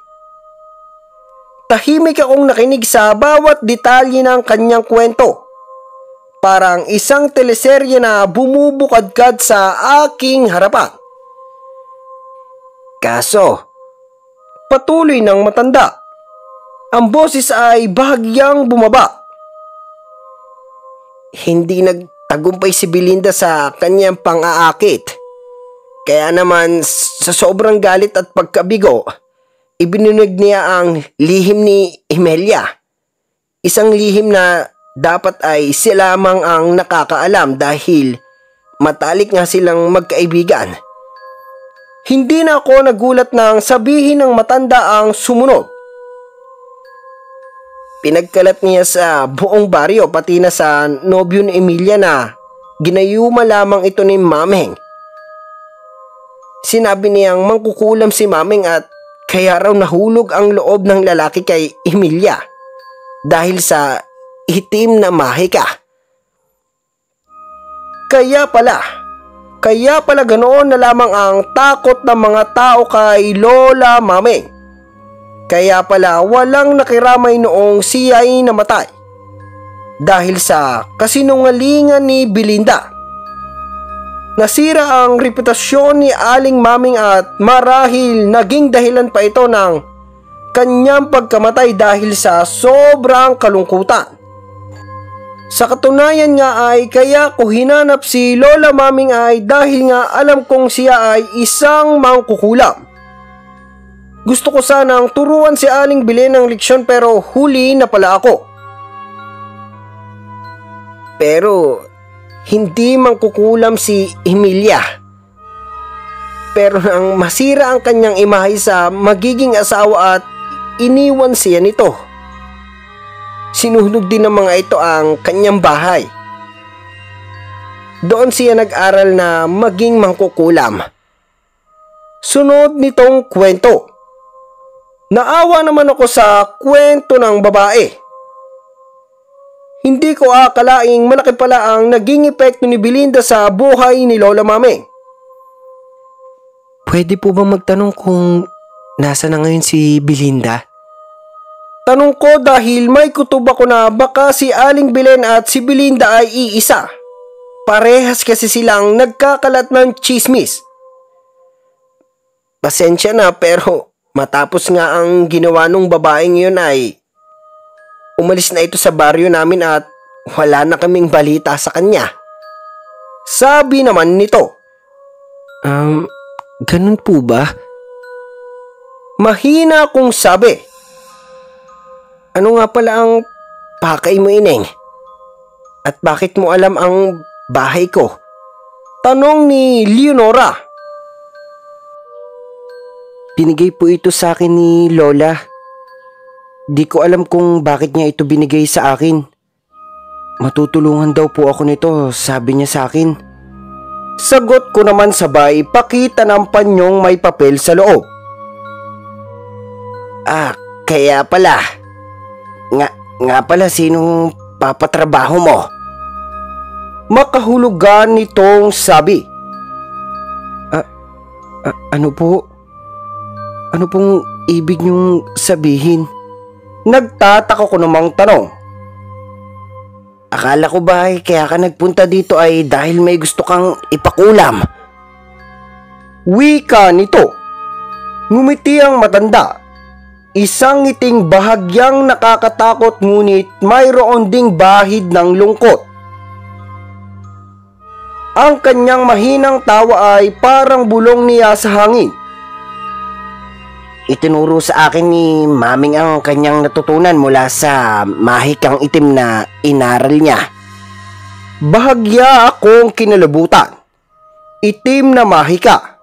Tahimik akong nakinig sa bawat detalye ng kanyang kwento. Parang isang teleserye na bumubukadkad sa aking harapan. Kaso, patuloy ng matanda, ang boses ay bahagyang bumaba. Hindi nagtagumpay si Belinda sa kanyang pang-aakit. Kaya naman sa sobrang galit at pagkabigo, ibinunyag niya ang lihim ni Emilia. Isang lihim na dapat ay sila lamang ang nakakaalam dahil matalik nga silang magkaibigan. Hindi na ako nagulat nang sabihin ng matanda ang sumunod. Pinagkalat niya sa buong baryo pati na sa nobyo ni Emilia na ginayuma lamang ito ni Maming. Sinabi niyang mangkukulam si Maming at kaya raw nahulog ang loob ng lalaki kay Emilia dahil sa itim na mahika. Kaya pala ganoon na lamang ang takot ng mga tao kay Lola Maming. Kaya pala walang nakiramay noong siya ay namatay dahil sa kasinungalingan ni Belinda. Nasira ang reputasyon ni Aling Maming at marahil naging dahilan pa ito ng kanyang pagkamatay dahil sa sobrang kalungkutan. Sa katunayan nga ay kaya ko hinanap si Lola Maming ay dahil nga alam kong siya ay isang mangkukulam. Gusto ko sanang turuan si Aling Belen ng leksyon pero huli na pala ako. Pero hindi mangkukulam si Emilia. Pero nang masira ang kanyang imahe sa magiging asawa at iniwan siya nito. Sinunog din ng mga ito ang kanyang bahay. Doon siya nag-aral na maging mangkukulam. Sunod nitong kwento. Naawa naman ako sa kwento ng babae. Hindi ko akalaing malaki pala ang naging epekto ni Belinda sa buhay ni Lola Maming. Pwede po bang magtanong kung nasa na ngayon si Belinda? Tanong ko dahil may kutob ako na baka si Aling Belen at si Belinda ay iisa. Parehas kasi silang nagkakalat ng chismis. Pasensya na pero matapos nga ang ginawa nung babaeng yun ay umalis na ito sa baryo namin at wala na kaming balita sa kanya. Sabi naman nito. Ganun po ba? Mahina kong sabi. Ano nga pala ang pakay mo, Ineng? At bakit mo alam ang bahay ko? Tanong ni Leonora. Binigay po ito sa akin ni Lola. Di ko alam kung bakit niya ito binigay sa akin. Matutulungan daw po ako nito, sabi niya sa akin. Sagot ko naman sabay pakita ng panyong may papel sa loob. Kaya pala. Nga pala, sinong papatrabaho mo? Makahulugan nitong sabi. Ano po? Ano pong ibig niyong sabihin? Nagtataka ko namang tanong. Akala ko ba kaya ka nagpunta dito ay dahil may gusto kang ipakulam? Wika nito. Ngumiti ang matanda. Isang ngiting bahagyang nakakatakot ngunit mayroon ding bahid ng lungkot. Ang kanyang mahinang tawa ay parang bulong niya sa hangin. Itinuro sa akin ni Maming ang kanyang natutunan mula sa mahikang itim na inaral niya. Bahagya akong kinalabutan. Itim na mahika.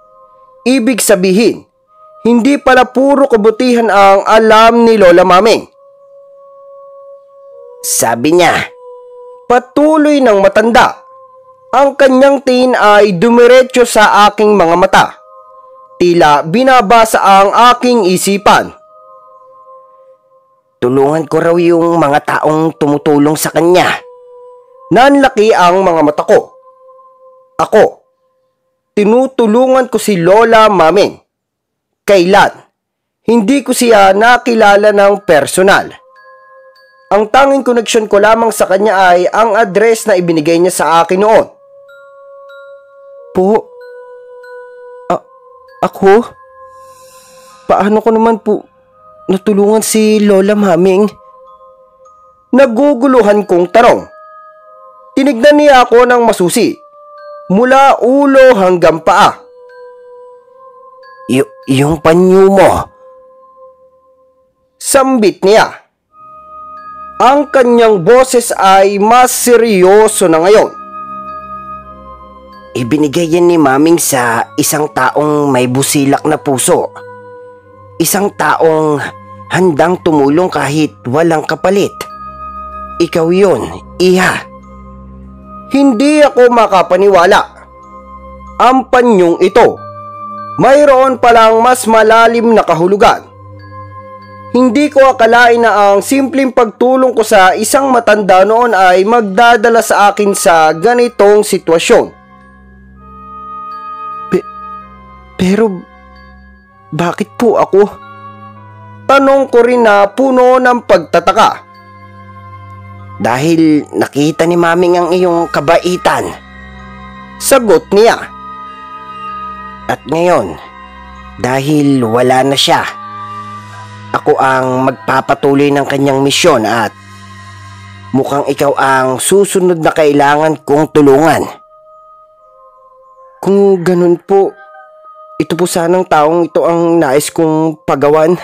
Ibig sabihin, hindi pala puro kabutihan ang alam ni Lola Maming. Sabi niya, patuloy ng matanda. Ang kanyang tingin ay dumiretso sa aking mga mata. Tila binabasa ang aking isipan. Tulungan ko raw yung mga taong tumutulong sa kanya. Nanlaki ang mga mata ko. Ako, tinutulungan ko si Lola Maming. Kailan? Hindi ko siya nakilala ng personal. Ang tanging koneksyon ko lamang sa kanya ay ang address na ibinigay niya sa akin noon. Po? Ako? Paano ko naman po natulungan si Lola Maming? Naguguluhan kong tanong. Tinignan niya ako ng masusi. Mula ulo hanggang paa. Yung panyo mo? Sambit niya. Ang kanyang boses ay mas seryoso na ngayon. Ibinigay yan ni Maming sa isang taong may busilak na puso. Isang taong handang tumulong kahit walang kapalit. Ikaw yun, Iha. Hindi ako makapaniwala. Ang panyong ito, mayroon palang mas malalim na kahulugan. Hindi ko akalain na ang simpleng pagtulong ko sa isang matanda noon ay magdadala sa akin sa ganitong sitwasyon. Pero bakit po ako? Tanong ko rin na puno ng pagtataka. Dahil nakita ni Maming ang iyong kabaitan. Sagot niya. At ngayon, dahil wala na siya, ako ang magpapatuloy ng kanyang misyon at mukhang ikaw ang susunod na kailangan kong tulungan. Kung ganun po, ito po sanang taong ito ang nais kong pagawan.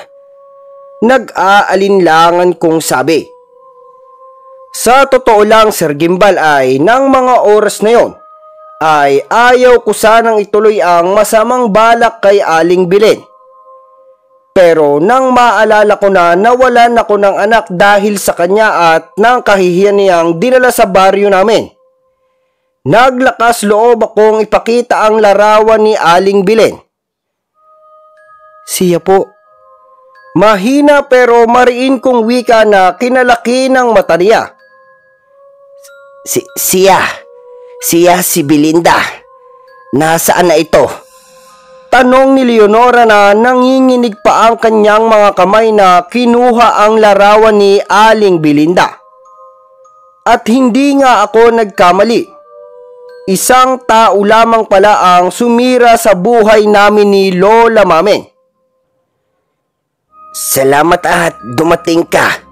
Nag-aalinlangan kong sabi. Sa totoo lang, Sir Gimbal, ay ng mga oras na yon ay ayaw ko sanang ituloy ang masamang balak kay Aling Bilin. Pero nang maalala ko na nawalan ako ng anak dahil sa kanya at nang kahihiyan niyang dinala sa baryo namin, naglakas loob akong ipakita ang larawan ni Aling Bilin. Siya po. Mahina pero mariin kong wika na kinalaki ng mata niya. Siya si Belinda. Nasaan na ito? Tanong ni Leonora na nanginginig pa ang kanyang mga kamay na kinuha ang larawan ni Aling Belinda. At hindi nga ako nagkamali. Isang tao lamang pala ang sumira sa buhay namin ni Lola Maming. Salamat at dumating ka.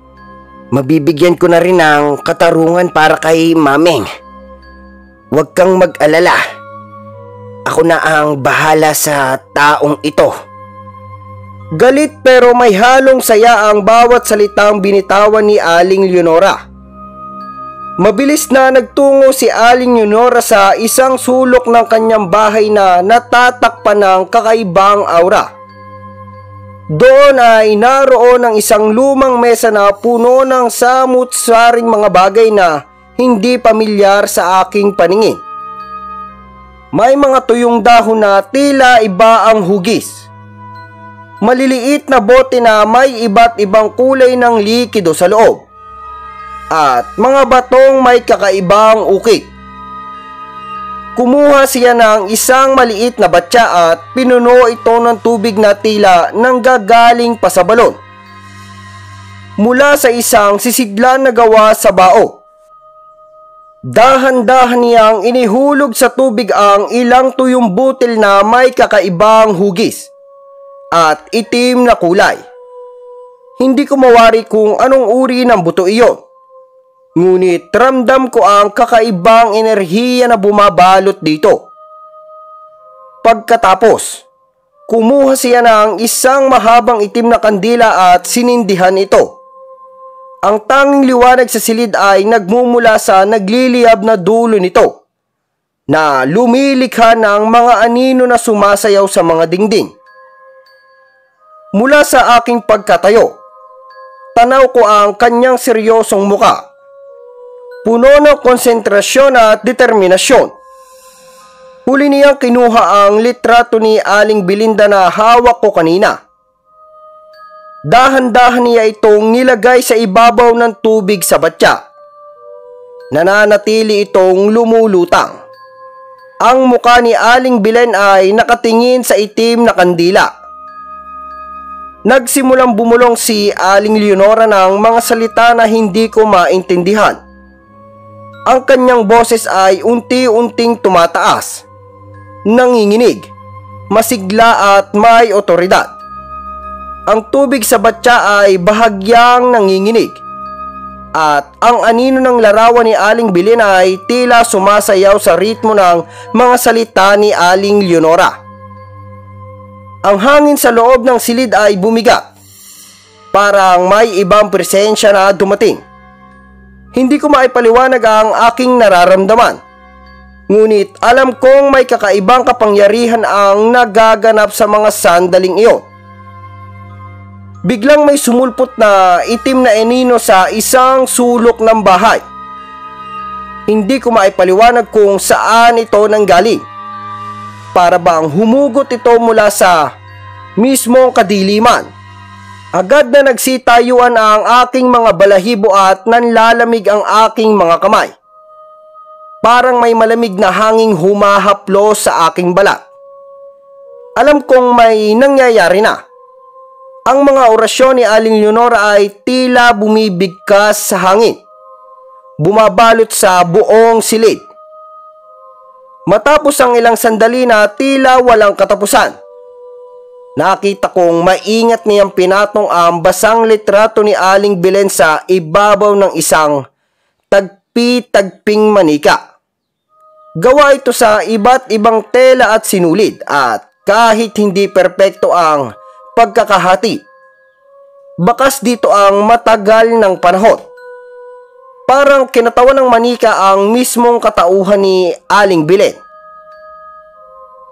Mabibigyan ko na rin ng katarungan para kay Maming. Huwag kang mag-alala. Ako na ang bahala sa taong ito. Galit pero may halong saya ang bawat salitang binitawan ni Aling Leonora. Mabilis na nagtungo si Aling Leonora sa isang sulok ng kanyang bahay na natatakpan ng kakaibang aura. Doon ay naroon ang isang lumang mesa na puno ng samut-saring mga bagay na hindi pamilyar sa aking paningin. May mga tuyong dahon na tila iba ang hugis. Maliliit na bote na may iba't ibang kulay ng likido sa loob. At mga batong may kakaibang ukit. Kumuha siya ng isang maliit na batya at pinuno ito ng tubig na tila nanggagaling pa sa balon. Mula sa isang sisidlan na gawa sa bao. Dahan-dahan niyang inihulog sa tubig ang ilang tuyong butil na may kakaibang hugis at itim na kulay. Hindi ko mawari kung anong uri ng buto iyon. Ngunit ramdam ko ang kakaibang enerhiya na bumabalot dito. Pagkatapos, kumuha siya ng isang mahabang itim na kandila at sinindihan ito. Ang tanging liwanag sa silid ay nagmumula sa nagliliyab na dulo nito, na lumilikha ng mga anino na sumasayaw sa mga dingding. Mula sa aking pagkatayo, tanaw ko ang kanyang seryosong muka, puno ng konsentrasyon at determinasyon. Huli niyang kinuha ang litrato ni Aling Belinda na hawak ko kanina. Dahan-dahan niya itong nilagay sa ibabaw ng tubig sa batya. Nananatili itong lumulutang. Ang muka ni Aling Belen ay nakatingin sa itim na kandila. Nagsimulang bumulong si Aling Leonora ng mga salita na hindi ko maintindihan. Ang kanyang boses ay unti-unting tumataas, nanginginig, masigla at may otoridad. Ang tubig sa batya ay bahagyang nanginginig at ang anino ng larawan ni Aling Belen ay tila sumasayaw sa ritmo ng mga salita ni Aling Leonora. Ang hangin sa loob ng silid ay bumigat. Parang may ibang presensya na dumating. Hindi ko maipaliwanag ang aking nararamdaman. Ngunit alam kong may kakaibang kapangyarihan ang nagaganap sa mga sandaling iyon. Biglang may sumulpot na itim na anino sa isang sulok ng bahay. Hindi ko maipaliwanag kung saan ito nanggaling. Para bang humugot ito mula sa mismong kadiliman. Agad na nagsitayuan ang aking mga balahibo at nanlalamig ang aking mga kamay. Parang may malamig na hanging humahaplos sa aking balat. Alam kong may nangyayari na. Ang mga orasyon ni Aling Leonora ay tila bumibigkas sa hangin. Bumabalot sa buong silid. Matapos ang ilang sandali na tila walang katapusan, nakita kong maingat niyang pinatong ang basang litrato ni Aling Belen sa ibabaw ng isang tagpi-tagping manika. Gawa ito sa iba't ibang tela at sinulid at kahit hindi perpekto ang pagkakahati, bakas dito ang matagal ng panahon. Parang kinatawan ng manika ang mismong katauhan ni Aling Belen.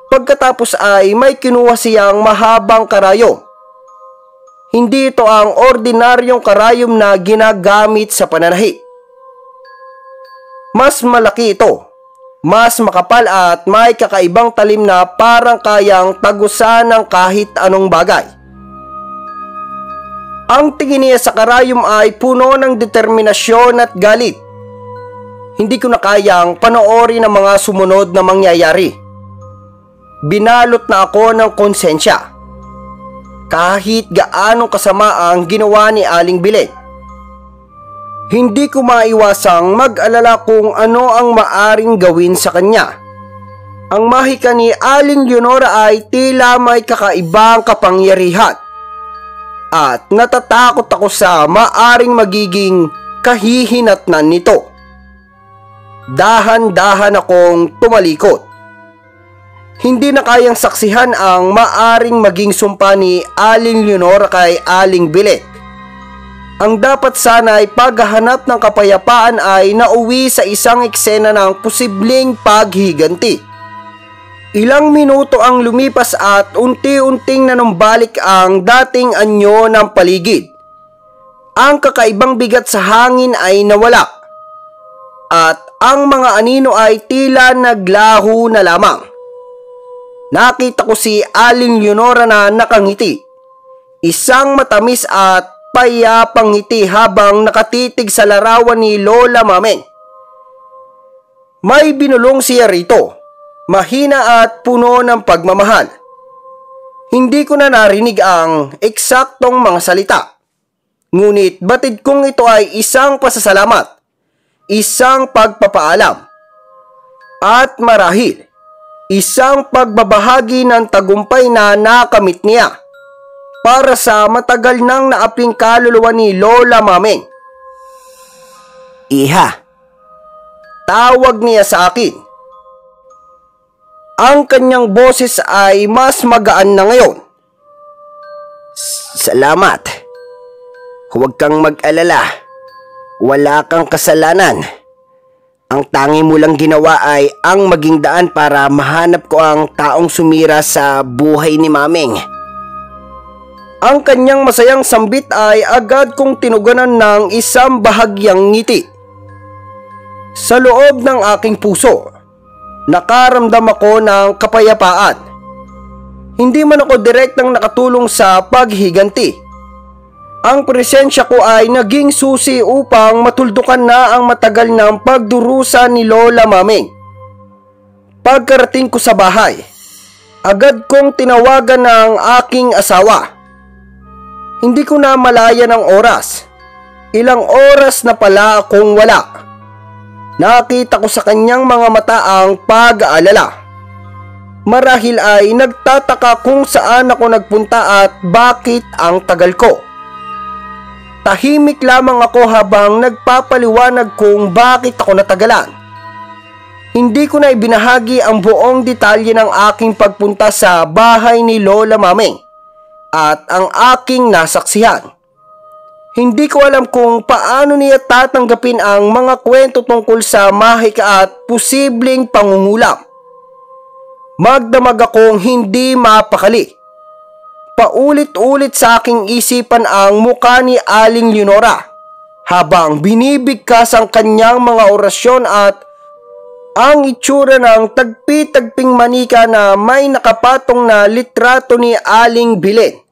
Pagkatapos ay may kinuha siyang mahabang karayom. Hindi ito ang ordinaryong karayom na ginagamit sa pananahi. Mas malaki ito, mas makapal at may kakaibang talim na parang kayang tagusan ng kahit anong bagay. Ang tingin niya sa karayom ay puno ng determinasyon at galit. Hindi ko na kayang panoorin ang mga sumunod na mangyayari. Binalot na ako ng konsensya. Kahit gaanong kasama ang ginawa ni Aling Belen. Hindi ko maiwasang mag-alala kung ano ang maaring gawin sa kanya. Ang mahika ni Aling Leonora ay tila may kakaibang kapangyarihan. At natatakot ako sa maaring magiging kahihinatnan nito. Dahan-dahan akong tumalikod. Hindi na kayang saksihan ang maaring maging sumpa ni Aling Leonora kay Aling Belen. Ang dapat sana ay paghahanap ng kapayapaan ay nauwi sa isang eksena ng posibleng paghiganti. Ilang minuto ang lumipas at unti-unting nanumbalik ang dating anyo ng paligid. Ang kakaibang bigat sa hangin ay nawala. at ang mga anino ay tila naglaho na lamang. Nakita ko si Aling Leonora na nakangiti, isang matamis at payapang ngiti habang nakatitig sa larawan ni Lola Mameng. May binulong siya rito, mahina at puno ng pagmamahal. Hindi ko na narinig ang eksaktong mga salita, ngunit batid kong ito ay isang pasasalamat, isang pagpapaalam, at marahil isang pagbabahagi ng tagumpay na nakamit niya para sa matagal nang naaping kaluluwa ni Lola Mameng. "Iha," tawag niya sa akin. Ang kanyang boses ay mas magaan na ngayon. "Salamat. Huwag kang mag-alala. Wala kang kasalanan. Ang tangi mo lang ginawa ay ang maging daan para mahanap ko ang taong sumira sa buhay ni Mameng." Ang kanyang masayang sambit ay agad kong tinugunan ng isang bahagyang ngiti. Sa loob ng aking puso, nakaramdam ako ng kapayapaan. Hindi man ako direktang nakatulong sa paghiganti. Ang presensya ko ay naging susi upang matuldukan na ang matagal ng pagdurusa ni Lola Mameng. Pagkarating ko sa bahay, agad kong tinawagan ng aking asawa. Hindi ko na malaya ng oras. Ilang oras na pala akong wala. Nakita ko sa kanyang mga mata ang pag-aalala. Marahil ay nagtataka kung saan ako nagpunta at bakit ang tagal ko. Tahimik lamang ako habang nagpapaliwanag kung bakit ako natagalan. Hindi ko na ibinahagi ang buong detalye ng aking pagpunta sa bahay ni Lola Mameng at ang aking nasaksihan. Hindi ko alam kung paano niya tatanggapin ang mga kwento tungkol sa mahika at posibleng pangungulam. Magdamag akong hindi mapakali. Paulit-ulit sa aking isipan ang mukha ni Aling Leonora habang binibigkas ang kanyang mga orasyon at ang itsura ng tagpi-tagping manika na may nakapatong na litrato ni Aling Bilen.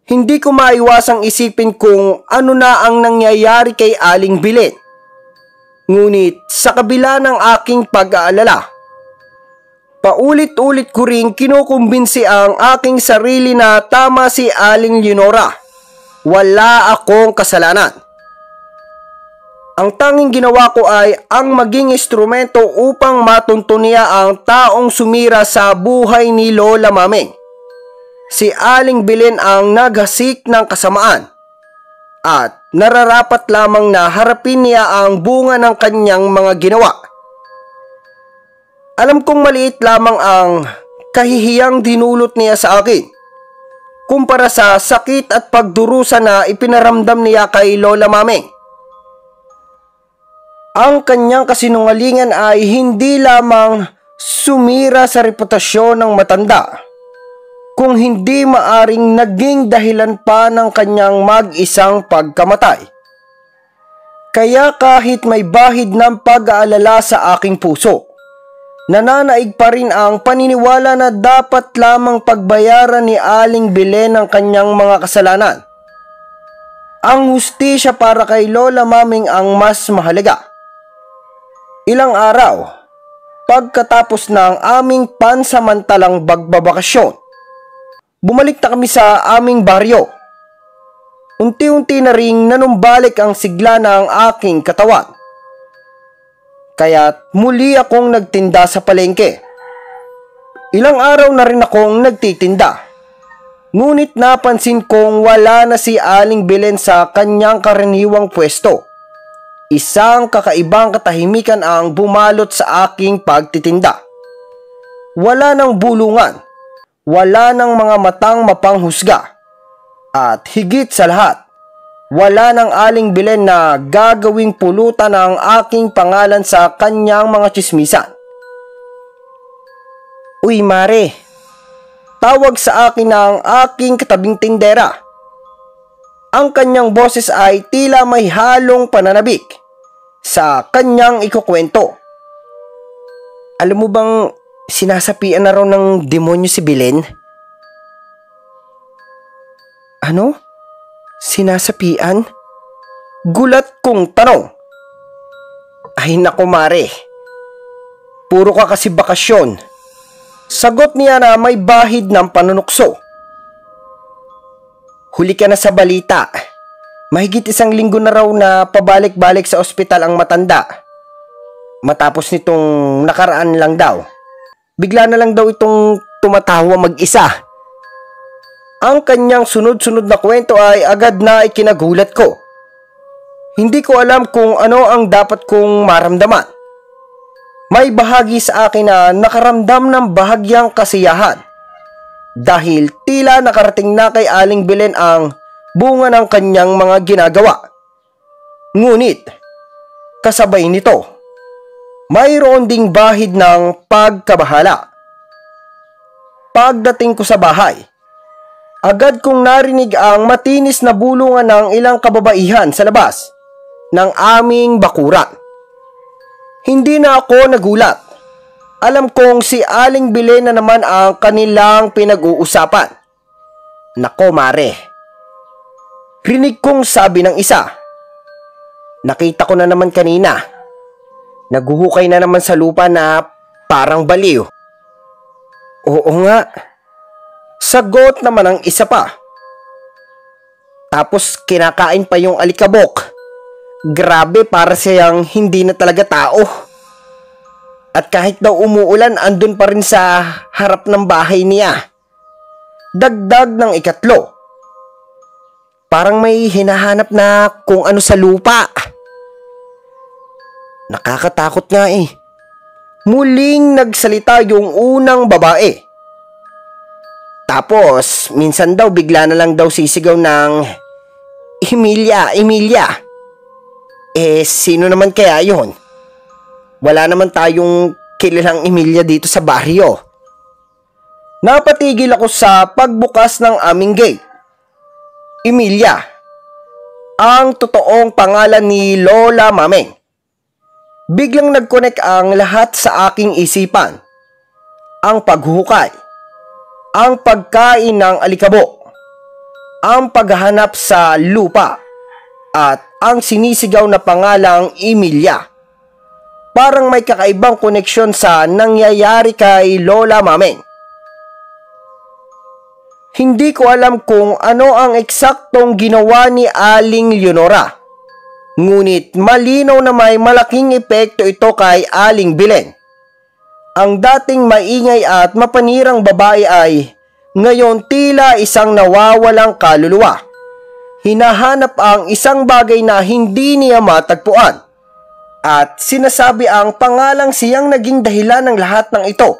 Hindi ko maiwasang isipin kung ano na ang nangyayari kay Aling Bilen. Ngunit sa kabila ng aking pag-aalala, paulit-ulit ko ring kinukumbinsi ang aking sarili na tama si Aling Leonora. Wala akong kasalanan. Ang tanging ginawa ko ay ang maging instrumento upang matuntun niya ang taong sumira sa buhay ni Lola Mameng. Si Aling Bilen ang naghasik ng kasamaan at nararapat lamang na harapin niya ang bunga ng kanyang mga ginawa. Alam kong maliit lamang ang kahihiyang dinulot niya sa akin kumpara sa sakit at pagdurusa na ipinaramdam niya kay Lola Mameng. Ang kanyang kasinungalingan ay hindi lamang sumira sa reputasyon ng matanda, kung hindi maaring naging dahilan pa ng kanyang mag-isang pagkamatay. Kaya kahit may bahid ng pag-aalala sa aking puso, nananaig pa rin ang paniniwala na dapat lamang pagbayaran ni Aling Bilen ang kanyang mga kasalanan. Ang hustisya para kay Lola Mameng ang mas mahalaga. Ilang araw, pagkatapos ng aming pansamantalang bagbabakasyon, bumalik na kami sa aming baryo. Unti-unti na ring nanumbalik ang sigla ng aking katawan. Kaya't muli akong nagtinda sa palengke. Ilang araw na rin akong nagtitinda. Ngunit napansin kong wala na si Aling Bilen sa kanyang karaniwang pwesto. Isang kakaibang katahimikan ang bumalot sa aking pagtitinda. Wala ng bulungan. Wala ng mga matang mapanghusga. At higit sa lahat, wala ng Aling Bilen na gagawing pulutan ang aking pangalan sa kanyang mga tsismisan. "Uy, Mare," tawag sa akin ng aking katabing tindera. Ang kanyang boses ay tila may halong pananabik. sa kanyang ikukwento. Alam mo bang sinasapian na raw ng demonyo si Belen? Ano? Sinasapian? Gulat kong tanong. Ay naku mare, puro ka kasi bakasyon. Sagot niya na may bahid ng panunukso. Huli ka na sa balita. Mahigit 1 linggo na raw na pabalik-balik sa ospital ang matanda. Matapos nitong nakaraan lang daw, bigla na lang daw itong tumatawa mag-isa. Ang kanyang sunod-sunod na kwento ay agad na ikinagulat ko. Hindi ko alam kung ano ang dapat kong maramdaman. May bahagi sa akin na nakaramdam ng bahagyang kasiyahan dahil tila nakarating na kay Aling Belen ang bunga ng kanyang mga ginagawa. Ngunit, kasabay nito, mayroon ding bahid ng pagkabahala. Pagdating ko sa bahay, agad kong narinig ang matinis na bulungan ng ilang kababaihan sa labas ng aming bakuran. Hindi na ako nagulat. Alam kong si Aling Belen na naman ang kanilang pinag-uusapan. Nako mare, rinig kong sabi ng isa. Nakita ko na naman kanina. Naguhukay na naman sa lupa na parang baliw. Oo nga. Sagot naman ang isa pa. Tapos kinakain pa yung alikabok. Grabe, para siyang hindi na talaga tao. At kahit daw umuulan, andun pa rin sa harap ng bahay niya. Dagdag ng ikatlo. Parang may hinahanap na kung ano sa lupa. Nakakatakot nga eh. Muling nagsalita yung unang babae. Tapos, minsan daw bigla na lang daw sisigaw ng Emilia, Emilia. Sino naman kaya yun? Wala naman tayong kilalang Emilia dito sa baryo. Napatigil ako sa pagbukas ng aming gate. Emilia, ang totoong pangalan ni Lola Mameng. Biglang nag-connect ang lahat sa aking isipan. Ang paghuhukay, ang pagkain ng alikabok, ang paghahanap sa lupa, at ang sinisigaw na pangalang Emilia. Parang may kakaibang koneksyon sa nangyayari kay Lola Mameng. Hindi ko alam kung ano ang eksaktong ginawa ni Aling Leonora. Ngunit malinaw na may malaking epekto ito kay Aling Belen. Ang dating maingay at mapanirang babae ay ngayon tila isang nawawalang kaluluwa. Hinahanap ang isang bagay na hindi niya matagpuan at sinasabi ang pangalang siyang naging dahilan ng lahat ng ito.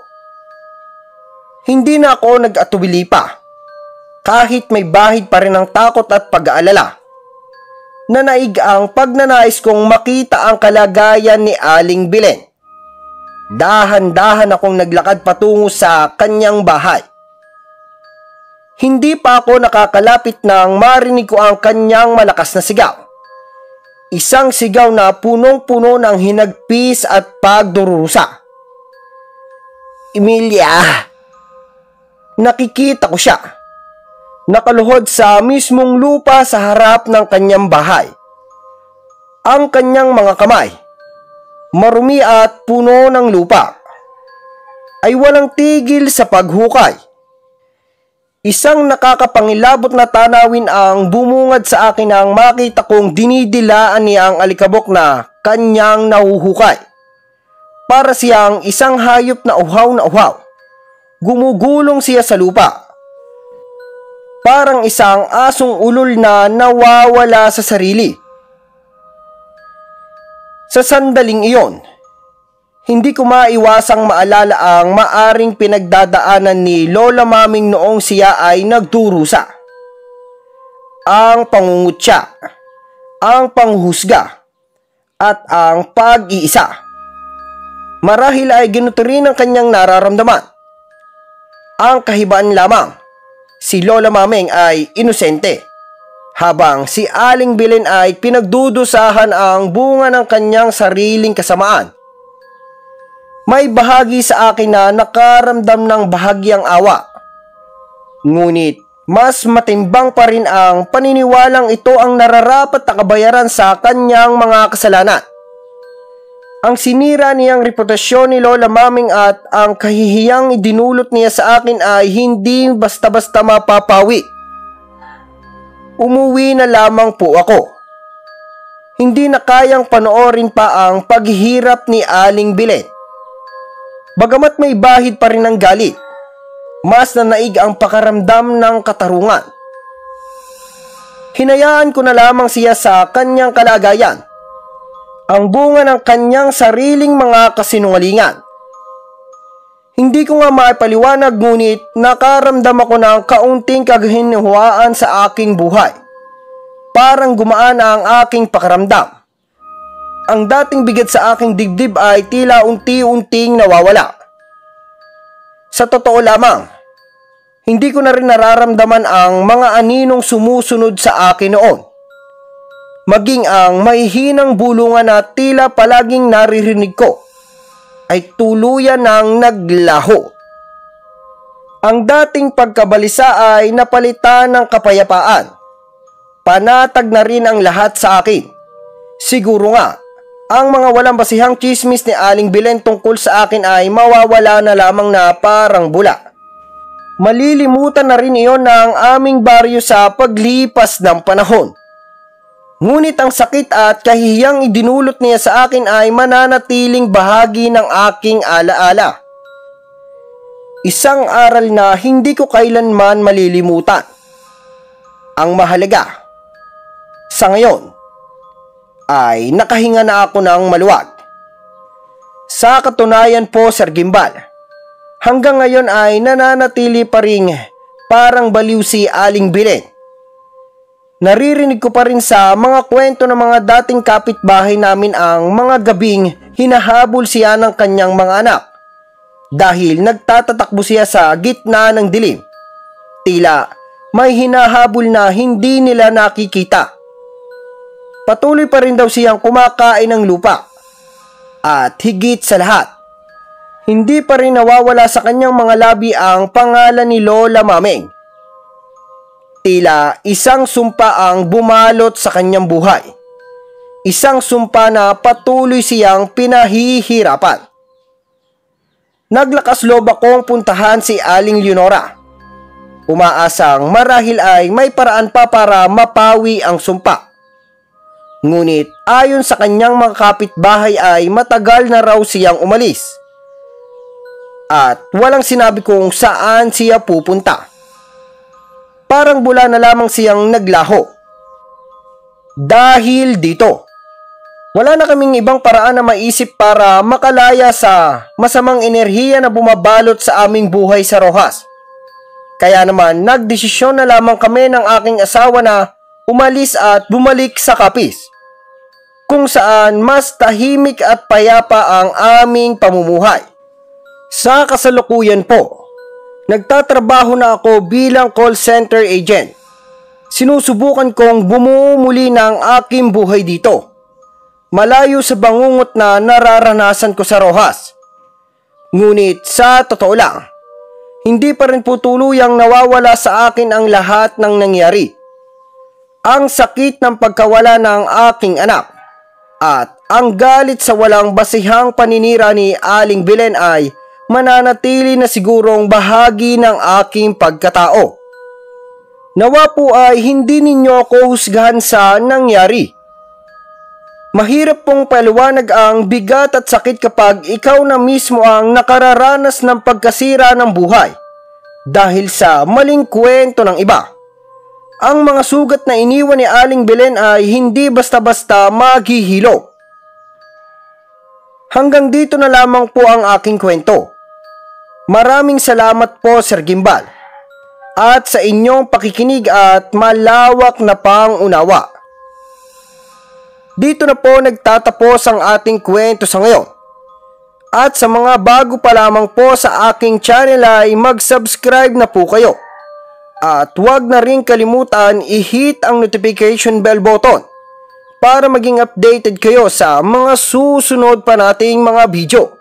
Hindi na ako nag-atubili pa kahit may bahid pa rin ng takot at pag-aalala. Nanaig ang pagnanais kong makita ang kalagayan ni Aling Belen. Dahan-dahan akong naglakad patungo sa kanyang bahay. Hindi pa ako nakakalapit nang marinig ko ang kanyang malakas na sigaw. Isang sigaw na punong-puno ng hinagpis at pagdurusa. Emilia! Nakikita ko siya. Nakaluhod sa mismong lupa sa harap ng kanyang bahay. Ang kanyang mga kamay, marumi at puno ng lupa, ay walang tigil sa paghukay. Isang nakakapangilabot na tanawin ang bumungad sa akin nang makita kong dinidilaan niya ang alikabok na kanyang nahuhukay. Para siyang isang hayop na uhaw na uhaw. Gumugulong siya sa lupa. Parang isang asong ulol na nawawala sa sarili. Sa sandaling iyon, hindi ko maiwasang maalala ang maaring pinagdadaanan ni Lola Maming noong siya ay nagdurusa. Ang pangungutya, ang panghusga, at ang pag-iisa. Marahil ay ginuto rin ang kanyang nararamdaman. Ang kahibaan lamang, si Lola Maming ay inosente. habang si Aling Belen ay pinagdudusahan ang bunga ng kanyang sariling kasamaan. May bahagi sa akin na nakaramdam ng bahagyang awa. Ngunit mas matimbang pa rin ang paniniwalang ito ang nararapat na kabayaran sa kanyang mga kasalanan. Ang sinira niyang reputasyon ni Lola Maming at ang kahihiyang idinulot niya sa akin ay hindi basta-basta mapapawi. Umuwi na lamang po ako. Hindi na kayang panoorin pa ang paghihirap ni Aling Belen. Bagamat may bahid pa rin ng galit, mas nanaig ang pakaramdam ng katarungan. Hinayaan ko na lamang siya sa kanyang kalagayan, ang bunga ng kanyang sariling mga kasinungalingan. Hindi ko nga maipaliwanag ngunit nakaramdam ako ng kaunting kaginhawaan sa aking buhay. Parang gumaan ang aking pakaramdam. Ang dating bigat sa aking dibdib ay tila unti-unting nawawala. Sa totoo lamang, hindi ko na rin nararamdaman ang mga aninong sumusunod sa akin noon. Maging ang mahihinang bulungan na tila palaging naririnig ko ay tuluyan ng naglaho. Ang dating pagkabalisa ay napalitan ng kapayapaan. Panatag na rin ang lahat sa akin. Siguro nga, ang mga walang basihang chismis ni Aling Belen tungkol sa akin ay mawawala na lamang na parang bula. Malilimutan na rin iyon ng aming baryo sa paglipas ng panahon. Ngunit ang sakit at kahihiyang idinulot niya sa akin ay mananatiling bahagi ng aking alaala. Isang aral na hindi ko kailanman malilimutan. Ang mahalaga, sa ngayon, ay nakahinga na ako ng maluwag. Sa katunayan po, Sir Gimbal, hanggang ngayon ay nananatili pa rin parang baliw si Aling Belen. Naririnig ko pa rin sa mga kwento ng mga dating kapitbahay namin ang mga gabing hinahabol siya ng kanyang mga anak dahil nagtatatakbo siya sa gitna ng dilim. Tila may hinahabol na hindi nila nakikita. Patuloy pa rin daw siyang kumakain ng lupa. At higit sa lahat, hindi pa rin nawawala sa kanyang mga labi ang pangalan ni Lola Maming. Tila isang sumpa ang bumalot sa kanyang buhay. Isang sumpa na patuloy siyang pinahihirapan. Naglakas loob akong puntahan si Aling Leonora. Umaasang marahil ay may paraan pa para mapawi ang sumpa. Ngunit ayon sa kanyang mga kapitbahay ay matagal na raw siyang umalis. At walang sinabi kung saan siya pupunta. Parang bula na lamang siyang naglaho. Dahil dito, wala na kaming ibang paraan na maisip para makalaya sa masamang enerhiya na bumabalot sa aming buhay sa Roxas. Kaya naman nagdesisyon na lamang kami ng aking asawa na umalis at bumalik sa Capiz, kung saan mas tahimik at payapa ang aming pamumuhay. Sa kasalukuyan po, nagtatrabaho na ako bilang call center agent. Sinusubukan kong bumuo muli ng aking buhay dito, malayo sa bangungot na nararanasan ko sa Roxas. Ngunit sa totoo lang, hindi pa rin po tuluyang nawawala sa akin ang lahat ng nangyari. Ang sakit ng pagkawala ng aking anak at ang galit sa walang basihang paninira ni Aling Belen ay mananatili na sigurong bahagi ng aking pagkatao. Nawa po ay hindi ninyo ako husgahan sa nangyari. Mahirap pong paliwanag ang bigat at sakit kapag ikaw na mismo ang nakararanas ng pagkasira ng buhay dahil sa maling kwento ng iba. Ang mga sugat na iniwan ni Aling Belen ay hindi basta-basta maghihilo. Hanggang dito na lamang po ang aking kwento. Maraming salamat po, Sir Gimbal, at sa inyong pakikinig at malawak na pangunawa. Dito na po nagtatapos ang ating kwento sa ngayon. At sa mga bago pa lamang po sa aking channel ay mag-subscribe na po kayo. At huwag na rin kalimutan i-hit ang notification bell button para maging updated kayo sa mga susunod pa nating mga video.